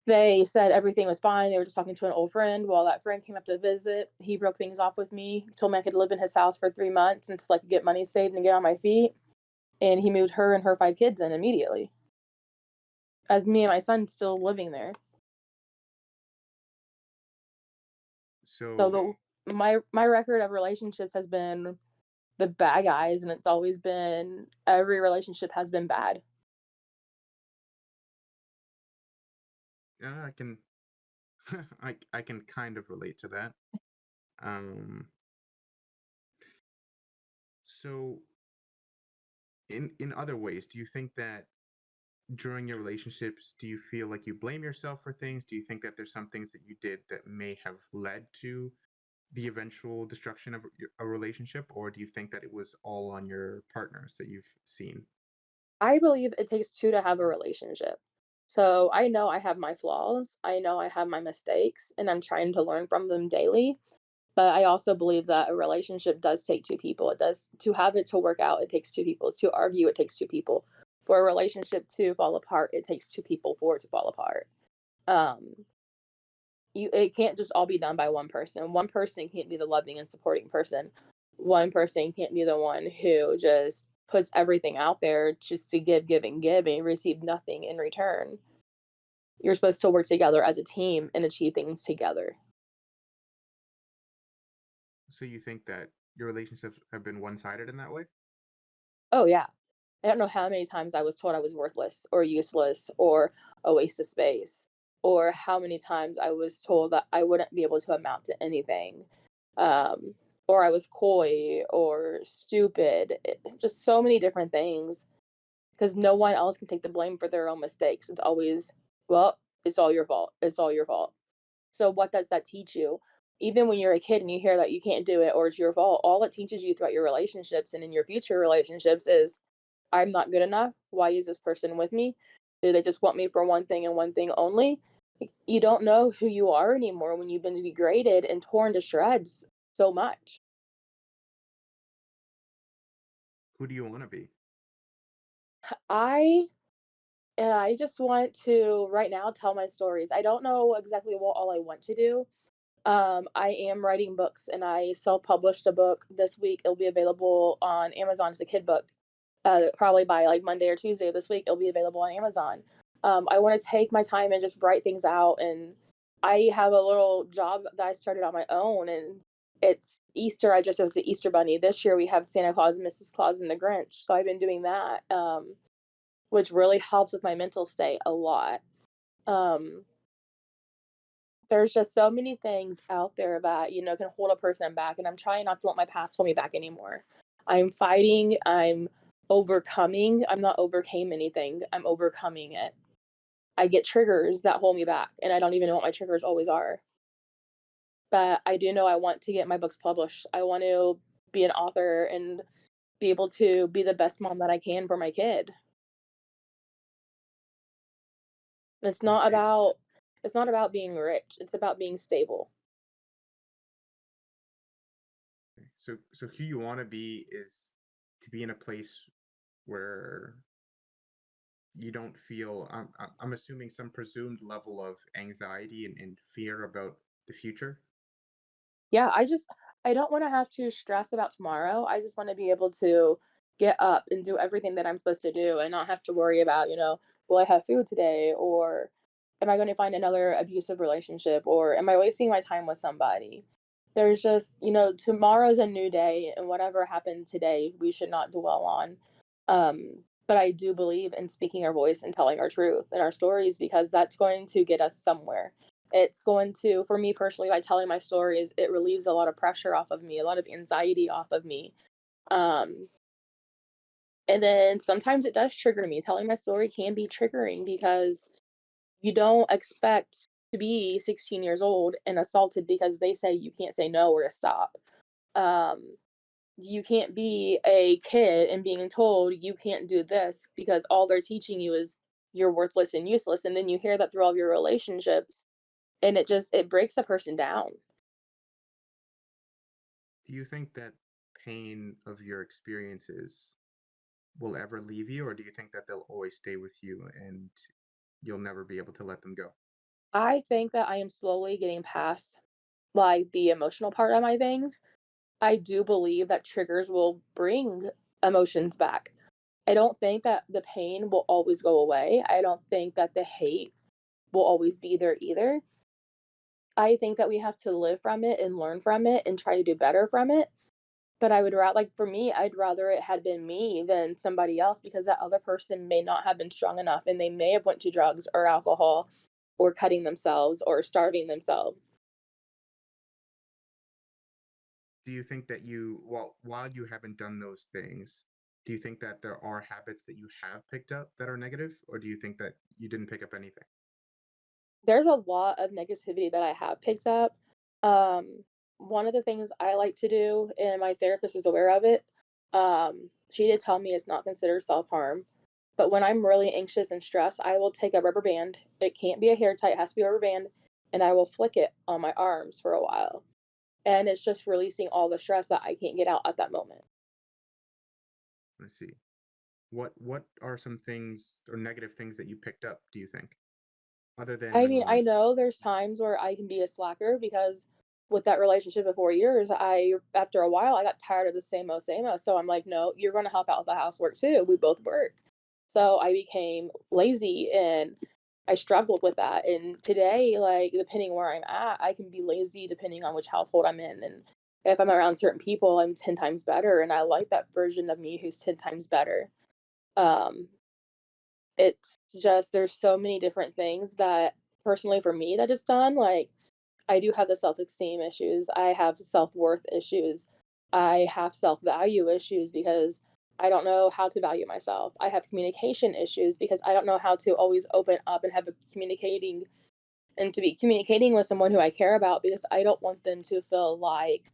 they said everything was fine. They were just talking to an old friend. While that friend came up to visit, he broke things off with me, told me I could live in his house for 3 months until I could get money saved and get on my feet. And he moved her and her 5 kids in immediately, as me and my son still living there. So So my record of relationships has been the bad guys, and it's always been every relationship has been bad. I can I can kind of relate to that. Um, so in other ways, do you think that during your relationships, do you feel like you blame yourself for things? Do you think that there's some things that you did that may have led to the eventual destruction of a relationship, or do you think that it was all on your partners that you've seen? I believe it takes two to have a relationship. So I know I have my flaws. I know I have my mistakes, and I'm trying to learn from them daily. But I also believe that a relationship does take two people. It does to have it to work out, it takes two people. To argue, it takes two people. For a relationship to fall apart, it takes two people for it to fall apart. Um, it can't just all be done by one person. One person can't be the loving and supporting person. One person can't be the one who just puts everything out there just to give and receive nothing in return. You're supposed to work together as a team and achieve things together. So you think that your relationships have been one-sided in that way? Oh, yeah. I don't know how many times I was told I was worthless or useless or a waste of space, or how many times I was told that I wouldn't be able to amount to anything, um, or I was coy or stupid. Just so many different things because no one else can take the blame for their own mistakes. It's always, well, it's all your fault. It's all your fault. So what does that teach you? Even when you're a kid and you hear that you can't do it or it's your fault, all it teaches you throughout your relationships and in your future relationships is I'm not good enough. Why is this person with me? Do they just want me for one thing and one thing only? You don't know who you are anymore when you've been degraded and torn to shreds so much. Who do you want to be? I I just want to right now tell my stories. I don't know exactly what all I want to do. I am writing books and I self-published a book this week. It'll be available on Amazon as a kid book. Probably by like Monday or Tuesday of this week, it'll be available on Amazon. I want to take my time and just write things out. And I have a little job that I started on my own, and it's Easter. I just was the Easter Bunny. This year we have Santa Claus, Mrs. Claus, and the Grinch. So I've been doing that, which really helps with my mental state a lot. Um, there's just so many things out there that, can hold a person back, and I'm trying not to let my past hold me back anymore. I'm fighting, I'm overcoming. I'm not overcame anything, I'm overcoming it. I get triggers that hold me back, and I don't even know what my triggers always are. But I do know I want to get my books published. I want to be an author and be able to be the best mom that I can for my kid. It's I not see. about it's not about being rich, it's about being stable. So who you want to be is to be in a place where you don't feel, I'm assuming, some presumed level of anxiety and fear about the future. Yeah, I don't wanna have to stress about tomorrow. I just wanna be able to get up and do everything that I'm supposed to do and not have to worry about, will I have food today, or am I gonna find another abusive relationship, or am I wasting my time with somebody? There's just, tomorrow's a new day, and whatever happened today, we should not dwell on. But I do believe in speaking our voice and telling our truth and our stories because that's going to get us somewhere. It's going to, for me personally, by telling my stories, it relieves a lot of pressure off of me, a lot of anxiety off of me. Um, and then sometimes it does trigger me. Telling my story can be triggering because you don't expect to be 16 years old and assaulted because they say you can't say no or to stop. Um, you can't be a kid and being told you can't do this because all they're teaching you is you're worthless and useless. And then you hear that through all of your relationships, and it breaks a person down. Do you think that pain of your experiences will ever leave you, or do you think that they'll always stay with you and you'll never be able to let them go? I think that I am slowly getting past, like, the emotional part of my things. I do believe that triggers will bring emotions back. I don't think that the pain will always go away. I don't think that the hate will always be there either. I think that we have to live from it and learn from it and try to do better from it. But I would rather, like, for me, I'd rather it had been me than somebody else because that other person may not have been strong enough and they may have went to drugs or alcohol or cutting themselves or starving themselves. Do you think that while you haven't done those things, do you think that there are habits that you have picked up that are negative, or do you think that you didn't pick up anything? There's a lot of negativity that I have picked up. Um, One of the things I like to do, and my therapist is aware of it, she did tell me it's not considered self-harm. But when I'm really anxious and stressed, I will take a rubber band. It can't be a hair tie, it has to be a rubber band, and I will flick it on my arms for a while. And it's just releasing all the stress that I can't get out at that moment. I see. What are some things or negative things that you picked up, do you think? Other I than mean, I know there's times where I can be a slacker because with that relationship of 4 years, I after a while, I got tired of the same old, so I'm like, "No, you're gonna help out with the housework too, we both work." So I became lazy and I struggled with that, and today, like, depending where I'm at, I can be lazy depending on which household I'm in, and if I'm around certain people, I'm 10 times better, and I like that version of me who's 10 times better. Um, it's just there's so many different things that personally for me that it's done, like, I do have the self-esteem issues, I have self-worth issues, I have self-value issues because I don't know how to value myself. I have communication issues because I don't know how to always open up and have a communicating and to be communicating with someone who I care about because I don't want them to feel like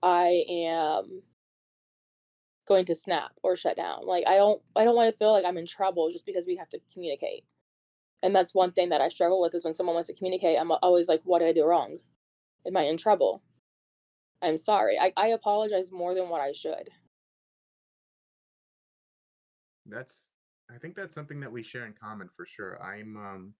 I am going to snap or shut down. Like I don't want to feel like I'm in trouble just because we have to communicate. And that's one thing that I struggle with is when someone wants to communicate, I'm always like, what did I do wrong? Am I in trouble? I'm sorry. I apologize more than what I should. that's I think that's something that we share in common for sure. I'm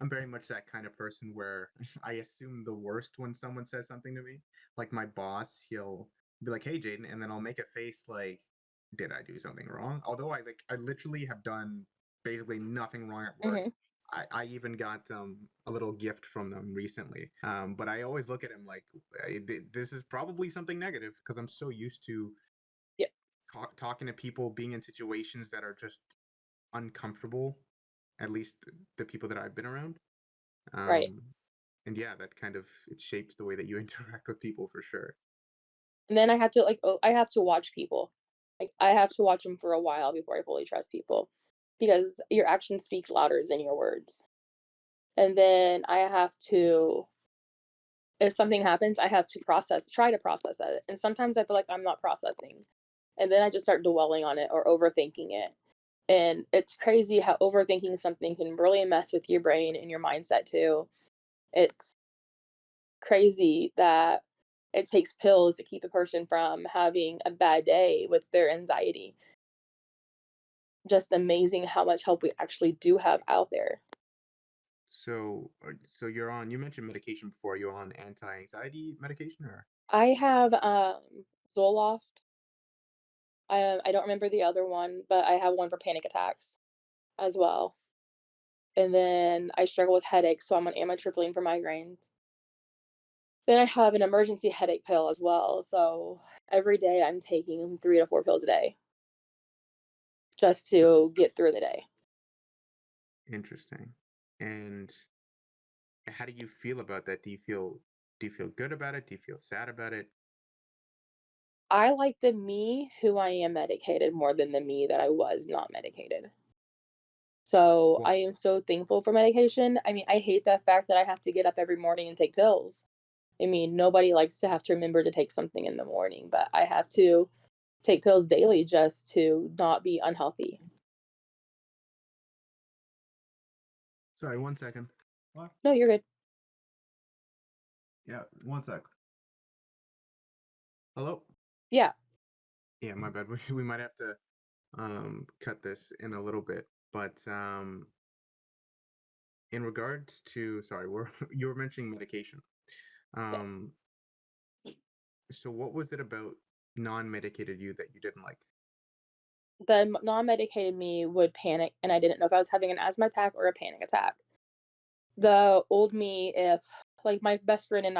very much that kind of person where I assume the worst when someone says something to me. Like my boss, he'll be like, "Hey, Jaden," and then I'll make a face like, "Did I do something wrong?" Although I literally have done basically nothing wrong at work. Mhm. I even got a little gift from them recently. But I always look at him like this is probably something negative because I'm so used to Yeah, talking to people, being in situations that are just uncomfortable. At least the people that I've been around. right. Um, and yeah, that kind of it shapes the way that you interact with people for sure. And then I had to, like, I have to watch people. Like, I have to watch them for a while before I fully trust people because your actions speak louder than your words. And then I have to if something happens, I have to try to process it. And sometimes I feel like I'm not processing. And then I just start dwelling on it or overthinking it. And it's crazy how overthinking something can really mess with your brain and your mindset too. It's crazy that it takes pills to keep a person from having a bad day with their anxiety. Just amazing how much help we actually do have out there. So you're on. You mentioned medication before. You're on anti-anxiety medication, or I have Zoloft. I don't remember the other one, but I have one for panic attacks as well. And then I struggle with headaches, so I'm on amitriptyline for migraines. Then I have an emergency headache pill as well. So every day I'm taking 3 to 4 pills a day just to get through the day. interesting. And how do you feel about that? Do you feel good about it? Do you feel sad about it? I like the me who I am medicated more than the me that I was not medicated. So Well, I am so thankful for medication. I mean, I hate the fact that I have to get up every morning and take pills. I mean, nobody likes to have to remember to take something in the morning, but I have to take pills daily just to not be unhealthy. sorry, 1 second. What? No, you're good. Yeah, 1 sec. Hello. Yeah. Yeah, my bad. We might have to cut this in a little bit, but in regards to sorry, we're you were mentioning medication. Yeah. Um, so what was it about non-medicated you that you didn't like? The non-medicated me would panic, and I didn't know if I was having an asthma attack or a panic attack. The old me, if like my best friend and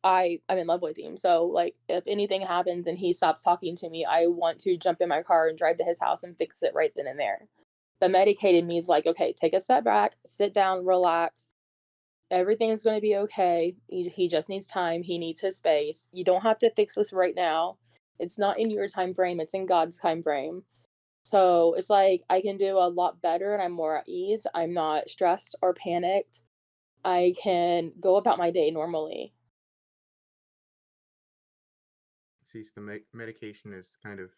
I'm in love with him. So like if anything happens and he stops talking to me, I want to jump in my car and drive to his house and fix it right then and there. The medicated me is like, okay, take a step back, sit down, relax. Everything's going to be okay. He just needs time. He needs his space. You don't have to fix this right now. It's not in your time frame, it's in God's time frame. So it's like I can do a lot better and I'm more at ease. I'm not stressed or panicked. I can go about my day normally. See, so the medication is kind of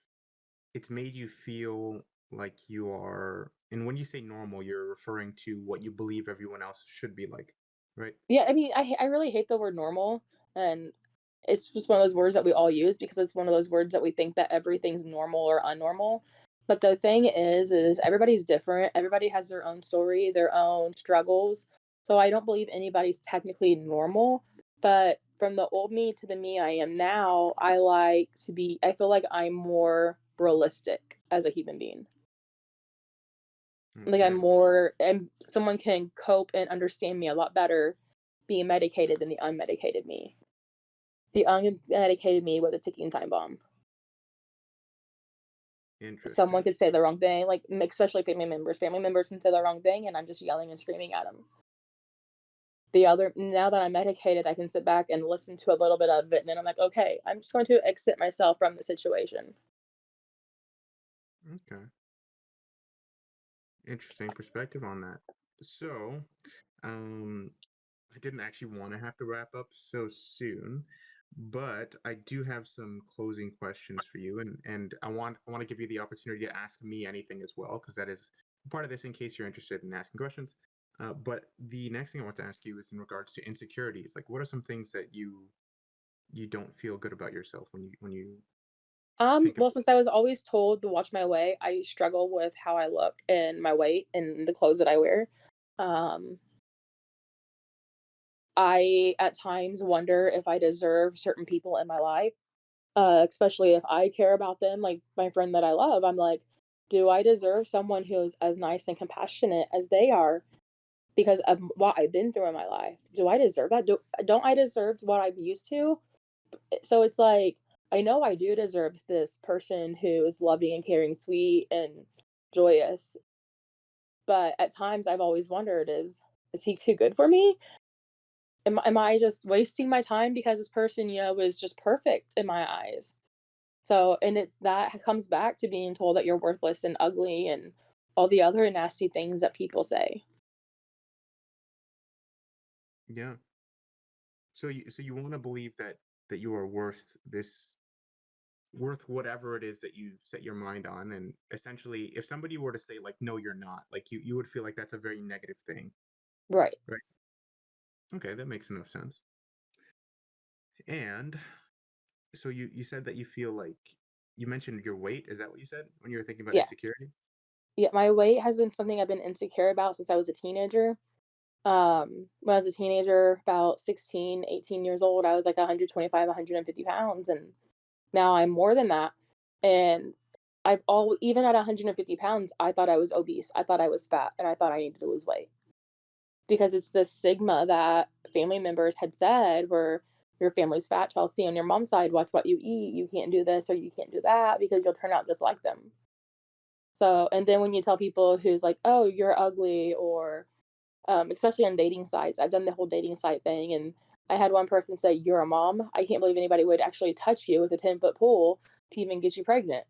it's made you feel like you are, and when you say normal, you're referring to what you believe everyone else should be like, right? Yeah, I mean, I really hate the word normal, and it's just one of those words that we all use because it's one of those words that we think that everything's normal or unnormal. But the thing is everybody's different. Everybody has their own story, their own struggles. So I don't believe anybody's technically normal. But from the old me to the me I am now, I feel like I'm more realistic as a human being. Like I'm Okay, more and someone can cope and understand me a lot better being medicated than the unmedicated me. The unmedicated me was a ticking time bomb. Someone interesting. could say the wrong thing, like, especially family members. Family members can say the wrong thing, and I'm just yelling and screaming at them. The other now that I'm medicated, I can sit back and listen to a little bit of it, and then I'm like, "Okay, I'm just going to exit myself from the situation." Okay, interesting perspective on that. So, um, I didn't actually want to have to wrap up so soon, but I do have some closing questions for you, and I want to give you the opportunity to ask me anything as well, because that is part of this in case you're interested in asking questions. But the next thing I want to ask you is in regards to insecurities. Like, what are some things that you don't feel good about yourself when you think Well, about? since I was always told to watch my weight, I struggle with how I look and my weight and the clothes that I wear. Um, I at times wonder if I deserve certain people in my life, especially if I care about them, like my friend that I love. I'm like, do I deserve someone who's as nice and compassionate as they are because of what I've been through in my life? Do I deserve that? Don't I deserve what I'm used to? So it's like I know I do deserve this person who is loving and caring, sweet and joyous. But at times I've always wondered, is he too good for me? Am I just wasting my time because this person, is just perfect in my eyes? So, and that comes back to being told that you're worthless and ugly and all the other nasty things that people say. Yeah. So you want to believe that you are worth whatever it is that you set your mind on, and essentially if somebody were to say like no you're not, like you would feel like that's a very negative thing, Right. right? Okay, that makes enough sense. And so you said that you feel like, you mentioned your weight, is that what you said when you were thinking about Yes. insecurity? Yeah, my weight has been something I've been insecure about since I was a teenager. When I was a teenager, about 16, 18 years old, I was like 125, 150 pounds, and now I'm more than that. And even at 150 pounds, I thought I was obese. I thought I was fat, and I thought I needed to lose weight because it's this stigma that family members had said where your family's fat, Chelsea, on your mom's side, watch what you eat. You can't do this or you can't do that because you'll turn out just like them. So, and then when you tell people who's like, oh, you're ugly, or especially on dating sites, I've done the whole dating site thing, and I had one person say, "You're a mom. I can't believe anybody would actually touch you with a 10-foot pole to even get you pregnant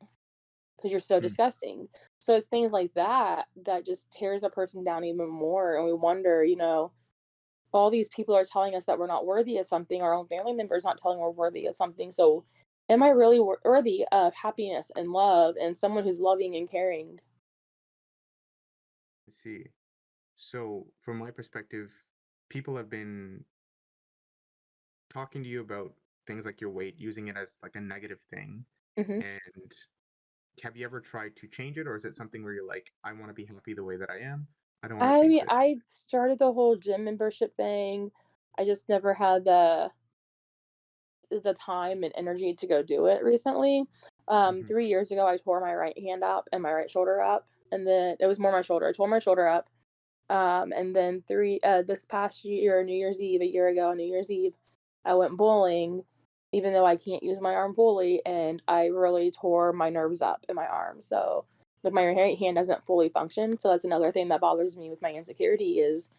because you're so Hmm. disgusting." So it's things like that that just tears a person down even more, and we wonder, all these people are telling us that we're not worthy of something. Our own family members not telling we're worthy of something. So, am I really worthy of happiness and love and someone who's loving and caring? I see. So from my perspective, people have been talking to you about things like your weight, using it as like a negative thing. Hmm. And have you ever tried to change it, or is it something where you're like, I want to be happy the way that I am, I don't want to I change mean, this? I started the whole gym membership thing. I just never had the time and energy to go do it recently. Hmm. 3 years ago, I tore my right hand up and my right shoulder up, and then it was more my shoulder. I tore my shoulder up. And then this past year, New Year's Eve, a year ago, New Year's Eve, I went bowling, even though I can't use my arm fully, and I really tore my nerves up in my arm. So, like my right hand doesn't fully function. So that's another thing that bothers me with my insecurity is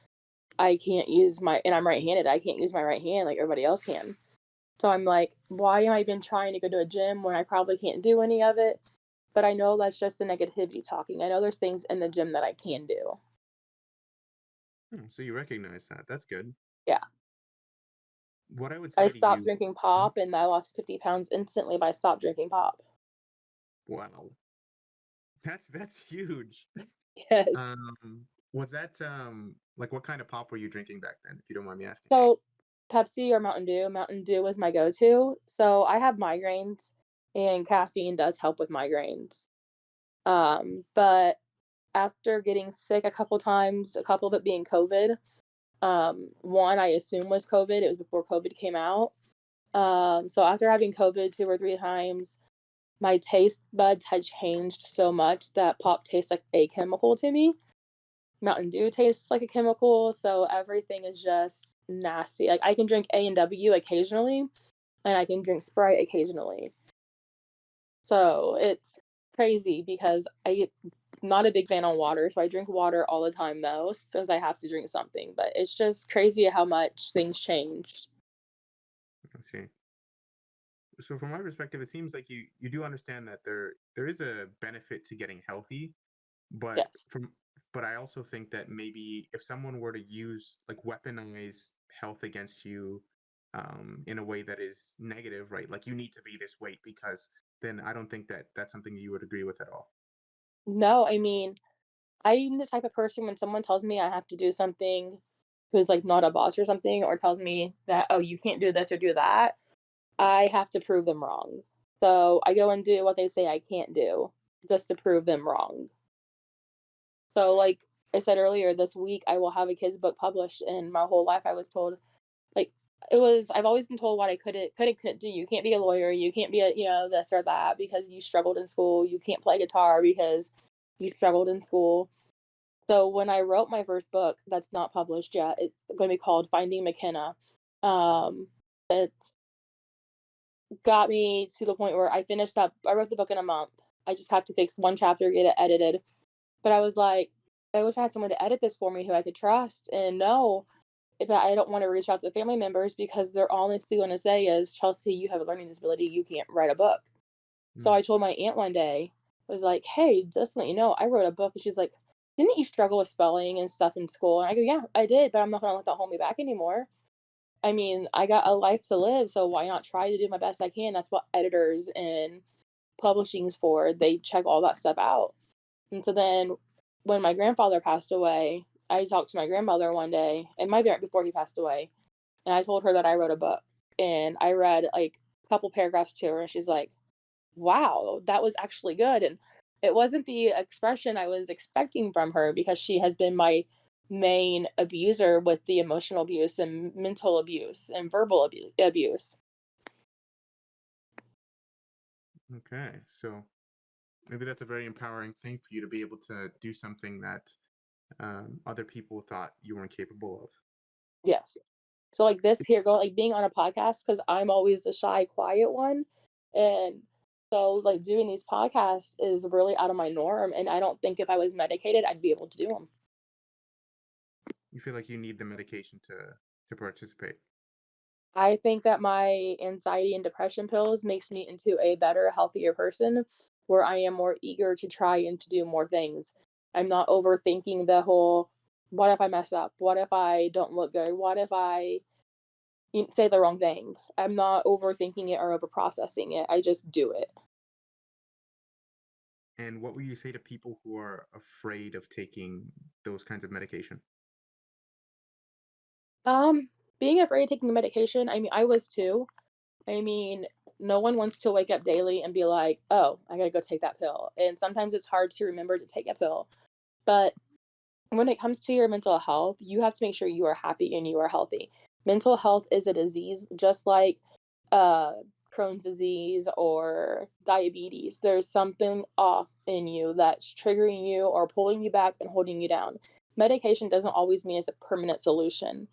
I can't use and I'm right-handed. I can't use my right hand like everybody else can. So I'm like, why am I even trying to go to a gym when I probably can't do any of it? But I know that's just the negativity talking. I know there's things in the gym that I can do. So you recognize that. That's good. Yeah. What I would I say to stopped you, drinking Mhm. pop and I lost 50 pounds instantly by stop drinking pop. Wow. That's huge. Yes. Was that like what kind of pop were you drinking back then, if you don't mind me asking? So, Pepsi or Mountain Dew? Mountain Dew was my go-to. So, I have migraines, and caffeine does help with migraines. But after getting sick a couple times, a couple of it being COVID, one I assume was COVID, it was before COVID came out. So after having COVID 2 or 3 times, my taste buds had changed so much that pop tastes like a chemical to me. Mountain Dew tastes like a chemical, so everything is just nasty. Like, I can drink A&W occasionally, and I can drink Sprite occasionally. So, it's crazy because not a big fan on water, so I drink water all the time though, since I have to drink something, but it's just crazy how much things changed. I see. So from my perspective, it seems like you do understand that there is a benefit to getting healthy, but Yes. but I also think that maybe if someone were to use like weaponize health against you in a way that is negative, right? Like you need to be this weight because then I don't think that that's something you would agree with at all. No, I mean, I'm the type of person when someone tells me I have to do something who's, like, not a boss or something, or tells me that, "Oh, you can't do this or do that," I have to prove them wrong. So, I go and do what they say I can't do, just to prove them wrong. So, like I said earlier, this week, I will have a kid's book published, and my whole life I was told, like, I've always been told what I couldn't do. You can't be a lawyer, you can't be this or that because you struggled in school, you can't play guitar because you struggled in school. So when I wrote my first book that's not published yet, it's gonna be called Finding McKenna. It's got me to the point where I wrote the book in a month. I just have to fix one chapter, get it edited. But I was like, I wish I had someone to edit this for me who I could trust and know if I don't want to reach out to family members because they're honestly going to say is, Chelsea, you have a learning disability, you can't write a book. So Mm. I told my aunt one day, was like, "Hey, just to let you know, I wrote a book." And she's like, "Didn't you struggle with spelling and stuff in school?" And I go, "Yeah, I did, but I'm not gonna let that hold me back anymore. I mean, I got a life to live, so why not try to do my best I can?" That's what editors and publishing's for. They check all that stuff out. And so then when my grandfather passed away, I talked to my grandmother one day, and might be right before he passed away, and I told her that I wrote a book. And I read like a couple paragraphs to her, and she's like, wow, that was actually good. And it wasn't the expression I was expecting from her because she has been my main abuser with the emotional abuse and mental abuse and verbal abuse. Okay, so maybe that's a very empowering thing for you to be able to do something that other people thought you weren't capable of. Yes. So like this here go like being on a podcast because I'm always the shy, quiet one. And so like doing these podcasts is really out of my norm. And I don't think if I was medicated, I'd be able to do them. You feel like you need the medication to participate. I think that my anxiety and depression pills makes me into a better, healthier person where I am more eager to try and to do more things. I'm not overthinking the whole what if I mess up? What if I don't look good? What if I say the wrong thing? I'm not overthinking it or over processing it. I just do it. And what would you say to people who are afraid of taking those kinds of medication? Um, Being afraid of taking the medication, I mean, I was too. I mean, no one wants to wake up daily and be like, oh, I gotta go take that pill. And sometimes it's hard to remember to take a pill. But when it comes to your mental health, you have to make sure you are happy and you are healthy. Mental health is a disease, just like uh, Crohn's disease or diabetes. There's something off in you that's triggering you or pulling you back and holding you down. Medication doesn't always mean it's a permanent solution,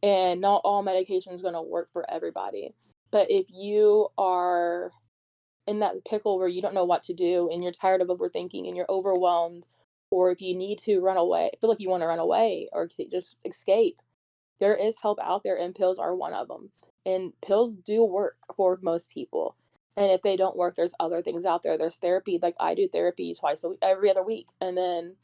and not all medication is going to work for everybody. But if you are in that pickle where you don't know what to do and you're tired of overthinking and you're overwhelmed, or if you need to run away, feel like you want to run away or just escape, there is help out there, and pills are one of them. And pills do work for most people. And if they don't work, there's other things out there. There's therapy, like I do therapy twice a week, every other week. And then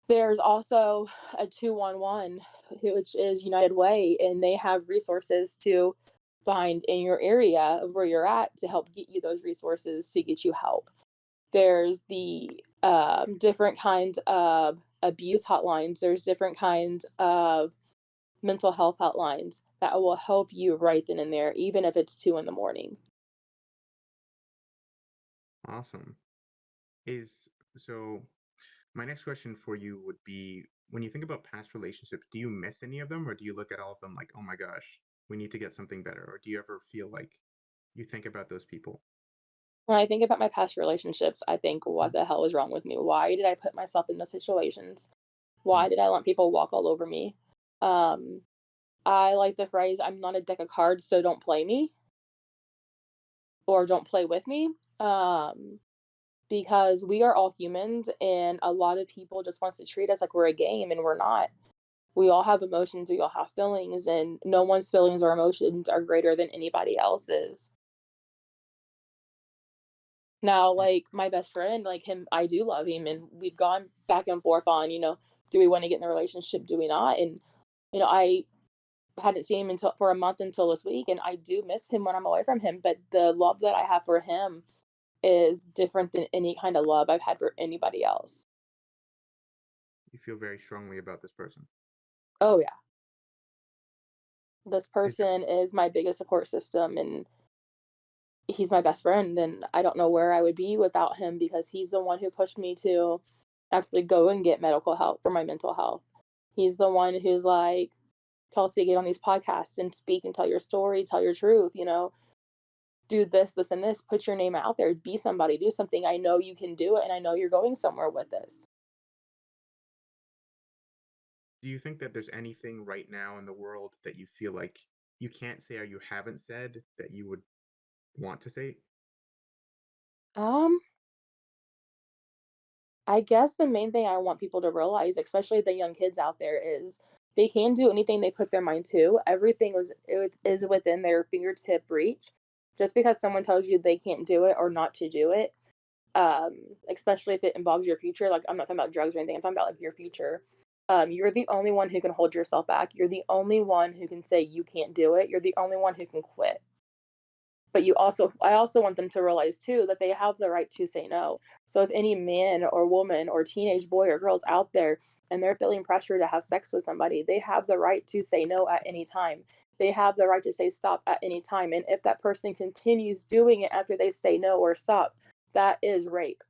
there's also a 211, which is United Way, and they have resources to find in your area of where you're at to help get you those resources to get you help. There's the, different kinds of abuse hotlines, there's different kinds of mental health hotlines that will help you right then and there, even if it's 2 in the morning. Awesome. Is so my next question for you would be, when you think about past relationships, do you miss any of them, or do you look at all of them like, oh my gosh, we need to get something better? Or do you ever feel like you think about those people? When I think about my past relationships, I think, "What Mm, the hell is wrong with me? Why did I put myself in those situations? mm. Why did I let people walk all over me?" Um, I like the phrase, "I'm not a deck of cards, so don't play me," or "Don't play with me," um, because we are all humans, and a lot of people just wants to treat us like we're a game, and we're not. We all have emotions, we all have feelings, and no one's feelings or emotions are greater than anybody else's. Now, Yeah, like, my best friend, like him, I do love him, and we've gone back and forth on, do we wanna get in a relationship, do we not? And, I hadn't seen him until for a month until this week, and I do miss him when I'm away from him, but the love that I have for him is different than any kind of love I've had for anybody else. you feel very strongly about this person. Oh, yeah. This Is there person is my biggest support system, and he's my best friend, and I don't know where I would be without him because he's the one who pushed me to actually go and get medical help for my mental health. He's the one who's like, "Kelsey, get on these podcasts and speak and tell your story, tell your truth, do this, this, and this, put your name out there, be somebody, do something. I know you can do it, and I know you're going somewhere with this." do you think that there's anything right now in the world that you feel like you can't say or you haven't said that you would want to say? Um, I guess the main thing I want people to realize, especially the young kids out there, is they can do anything they put their mind to. Everything is within their fingertip reach. Just because someone tells you they can't do it or not to do it, especially if it involves your future. Like, I'm not talking about drugs or anything. I'm talking about like your future. You're the only one who can hold yourself back. You're the only one who can say you can't do it. You're the only one who can quit. But I also want them to realize too that they have the right to say no. So if any man or woman or teenage boy or girl's out there and they're feeling pressure to have sex with somebody, they have the right to say no at any time. They have the right to say stop at any time. And if that person continues doing it after they say no or stop, that is rape.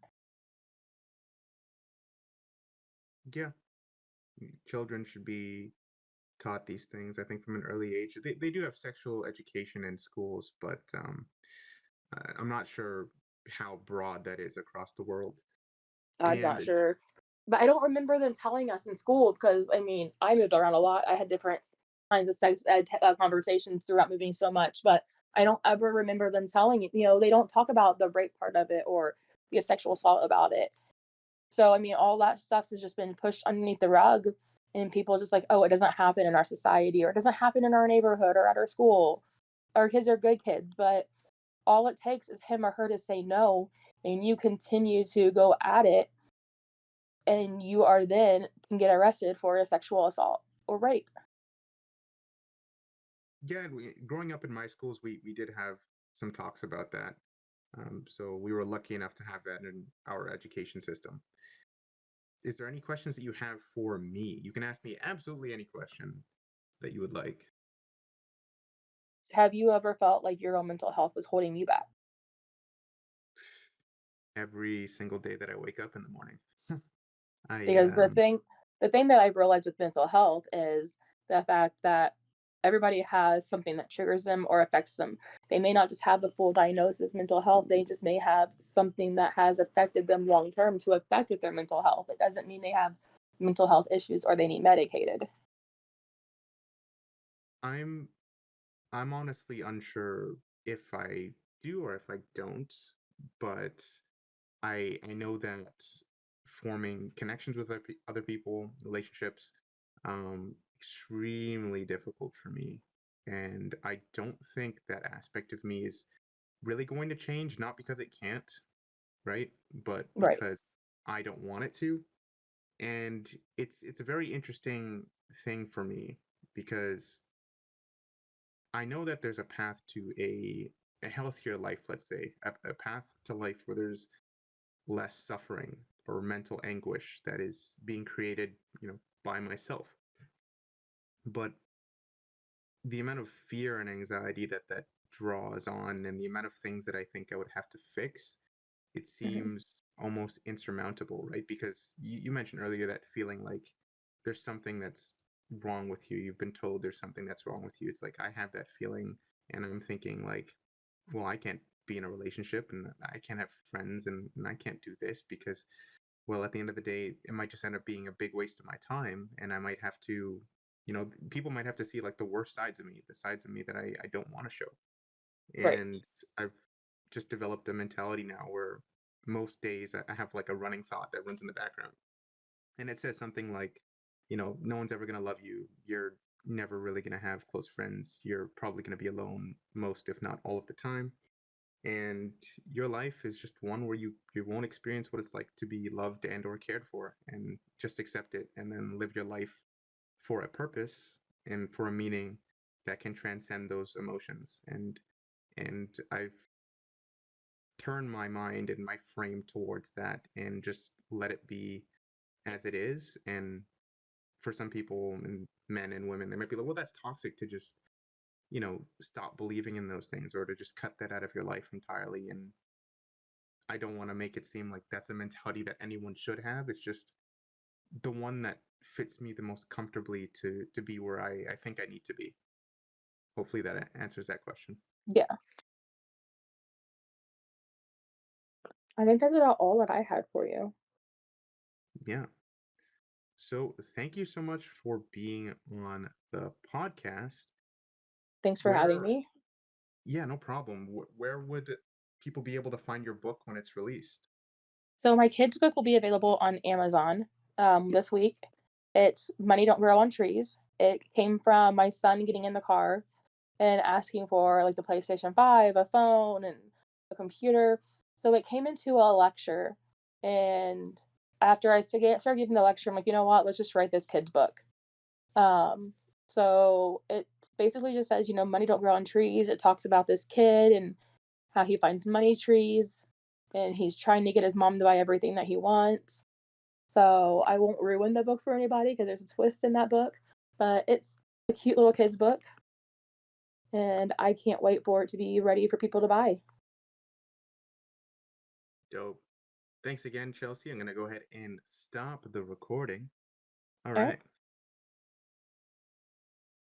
Yeah, children should be taught these things, I think, from an early age. They do have sexual education in schools, but I'm not sure how broad that is across the world. I'm not And sure. But I don't remember them telling us in school because, I mean, I moved around a lot. I had different kinds of sex ed conversations throughout moving so much, but I don't ever remember them telling they don't talk about the rape part of it or the sexual assault about it. So, I mean, all that stuff has just been pushed underneath the rug, and people just like, oh, it doesn't happen in our society, or it doesn't happen in our neighborhood or at our school. Our kids are good kids, but all it takes is him or her to say no, and you continue to go at it, and you are then can get arrested for a sexual assault or rape. yeah, and growing up in my schools, we did have some talks about that. So we were lucky enough to have that in our education system. Is there any questions that you have for me? You can ask me absolutely any question that you would like. Have you ever felt like your own mental health was holding you back? Every single day that I wake up in the morning. I Because the thing that I've realized with mental health is the fact that everybody has something that triggers them or affects them. They may not just have the full diagnosis mental health, they just may have something that has affected them long term to affect with their mental health. It doesn't mean they have mental health issues or they need medicated. I'm I'm honestly unsure if I do or if I don't, but I know that forming connections with other people, relationships, extremely difficult for me, and I don't think that aspect of me is really going to change. Not because it can't, right? But Right. because I don't want it to. And it's a very interesting thing for me because I know that there's a path to a healthier life, let's say, a path to life where there's less suffering or mental anguish that is being created, by myself. But the amount of fear and anxiety that draws on, and the amount of things that I think I would have to fix, it Mhm. seems almost insurmountable, right? Because you mentioned earlier that feeling like there's something that's wrong with you. You've been told there's something that's wrong with you. It's like I have that feeling, and I'm thinking like, well, I can't be in a relationship, and I can't have friends, and I can't do this because, well, at the end of the day, it might just end up being a big waste of my time, and I might have to, people might have to see like the worst sides of me, the sides of me that I don't want to show. Right. And I've just developed a mentality now where most days I have like a running thought that runs in the background. And it says something like, no one's ever going to love you. You're never really going to have close friends. You're probably going to be alone most, if not all of the time. And your life is just one where you won't experience what it's like to be loved and or cared for, and just accept it and then live your life for a purpose and for a meaning that can transcend those emotions. And I've turned my mind and my frame towards that and just let it be as it is. And for some people, and men and women, they might be like, well, that's toxic to just, stop believing in those things or to just cut that out of your life entirely. And I don't want to make it seem like that's a mentality that anyone should have. It's just the one that fits me the most comfortably to be where I think I need to be. Hopefully that answers that question. Yeah. I think that's about all that I had for you. Yeah. So thank you so much for being on the podcast. Thanks for having Where, me. yeah, no problem. Where would people be able to find your book when it's released? So my kids' book will be available on Amazon this week. It's Money Don't Grow on Trees. It came from my son getting in the car and asking for like the PlayStation 5, a phone, and a computer. So it came into a lecture, and after started giving the lecture, I'm like, you know what? Let's just write this kid's book. Um, so it basically just says, money don't grow on trees. It talks about this kid and how he finds money trees, and he's trying to get his mom to buy everything that he wants. So I won't ruin the book for anybody because there's a twist in that book, but it's a cute little kid's book, and I can't wait for it to be ready for people to buy. Dope. Thanks again, Chelsea. I'm going to go ahead and stop the recording. All All right. right.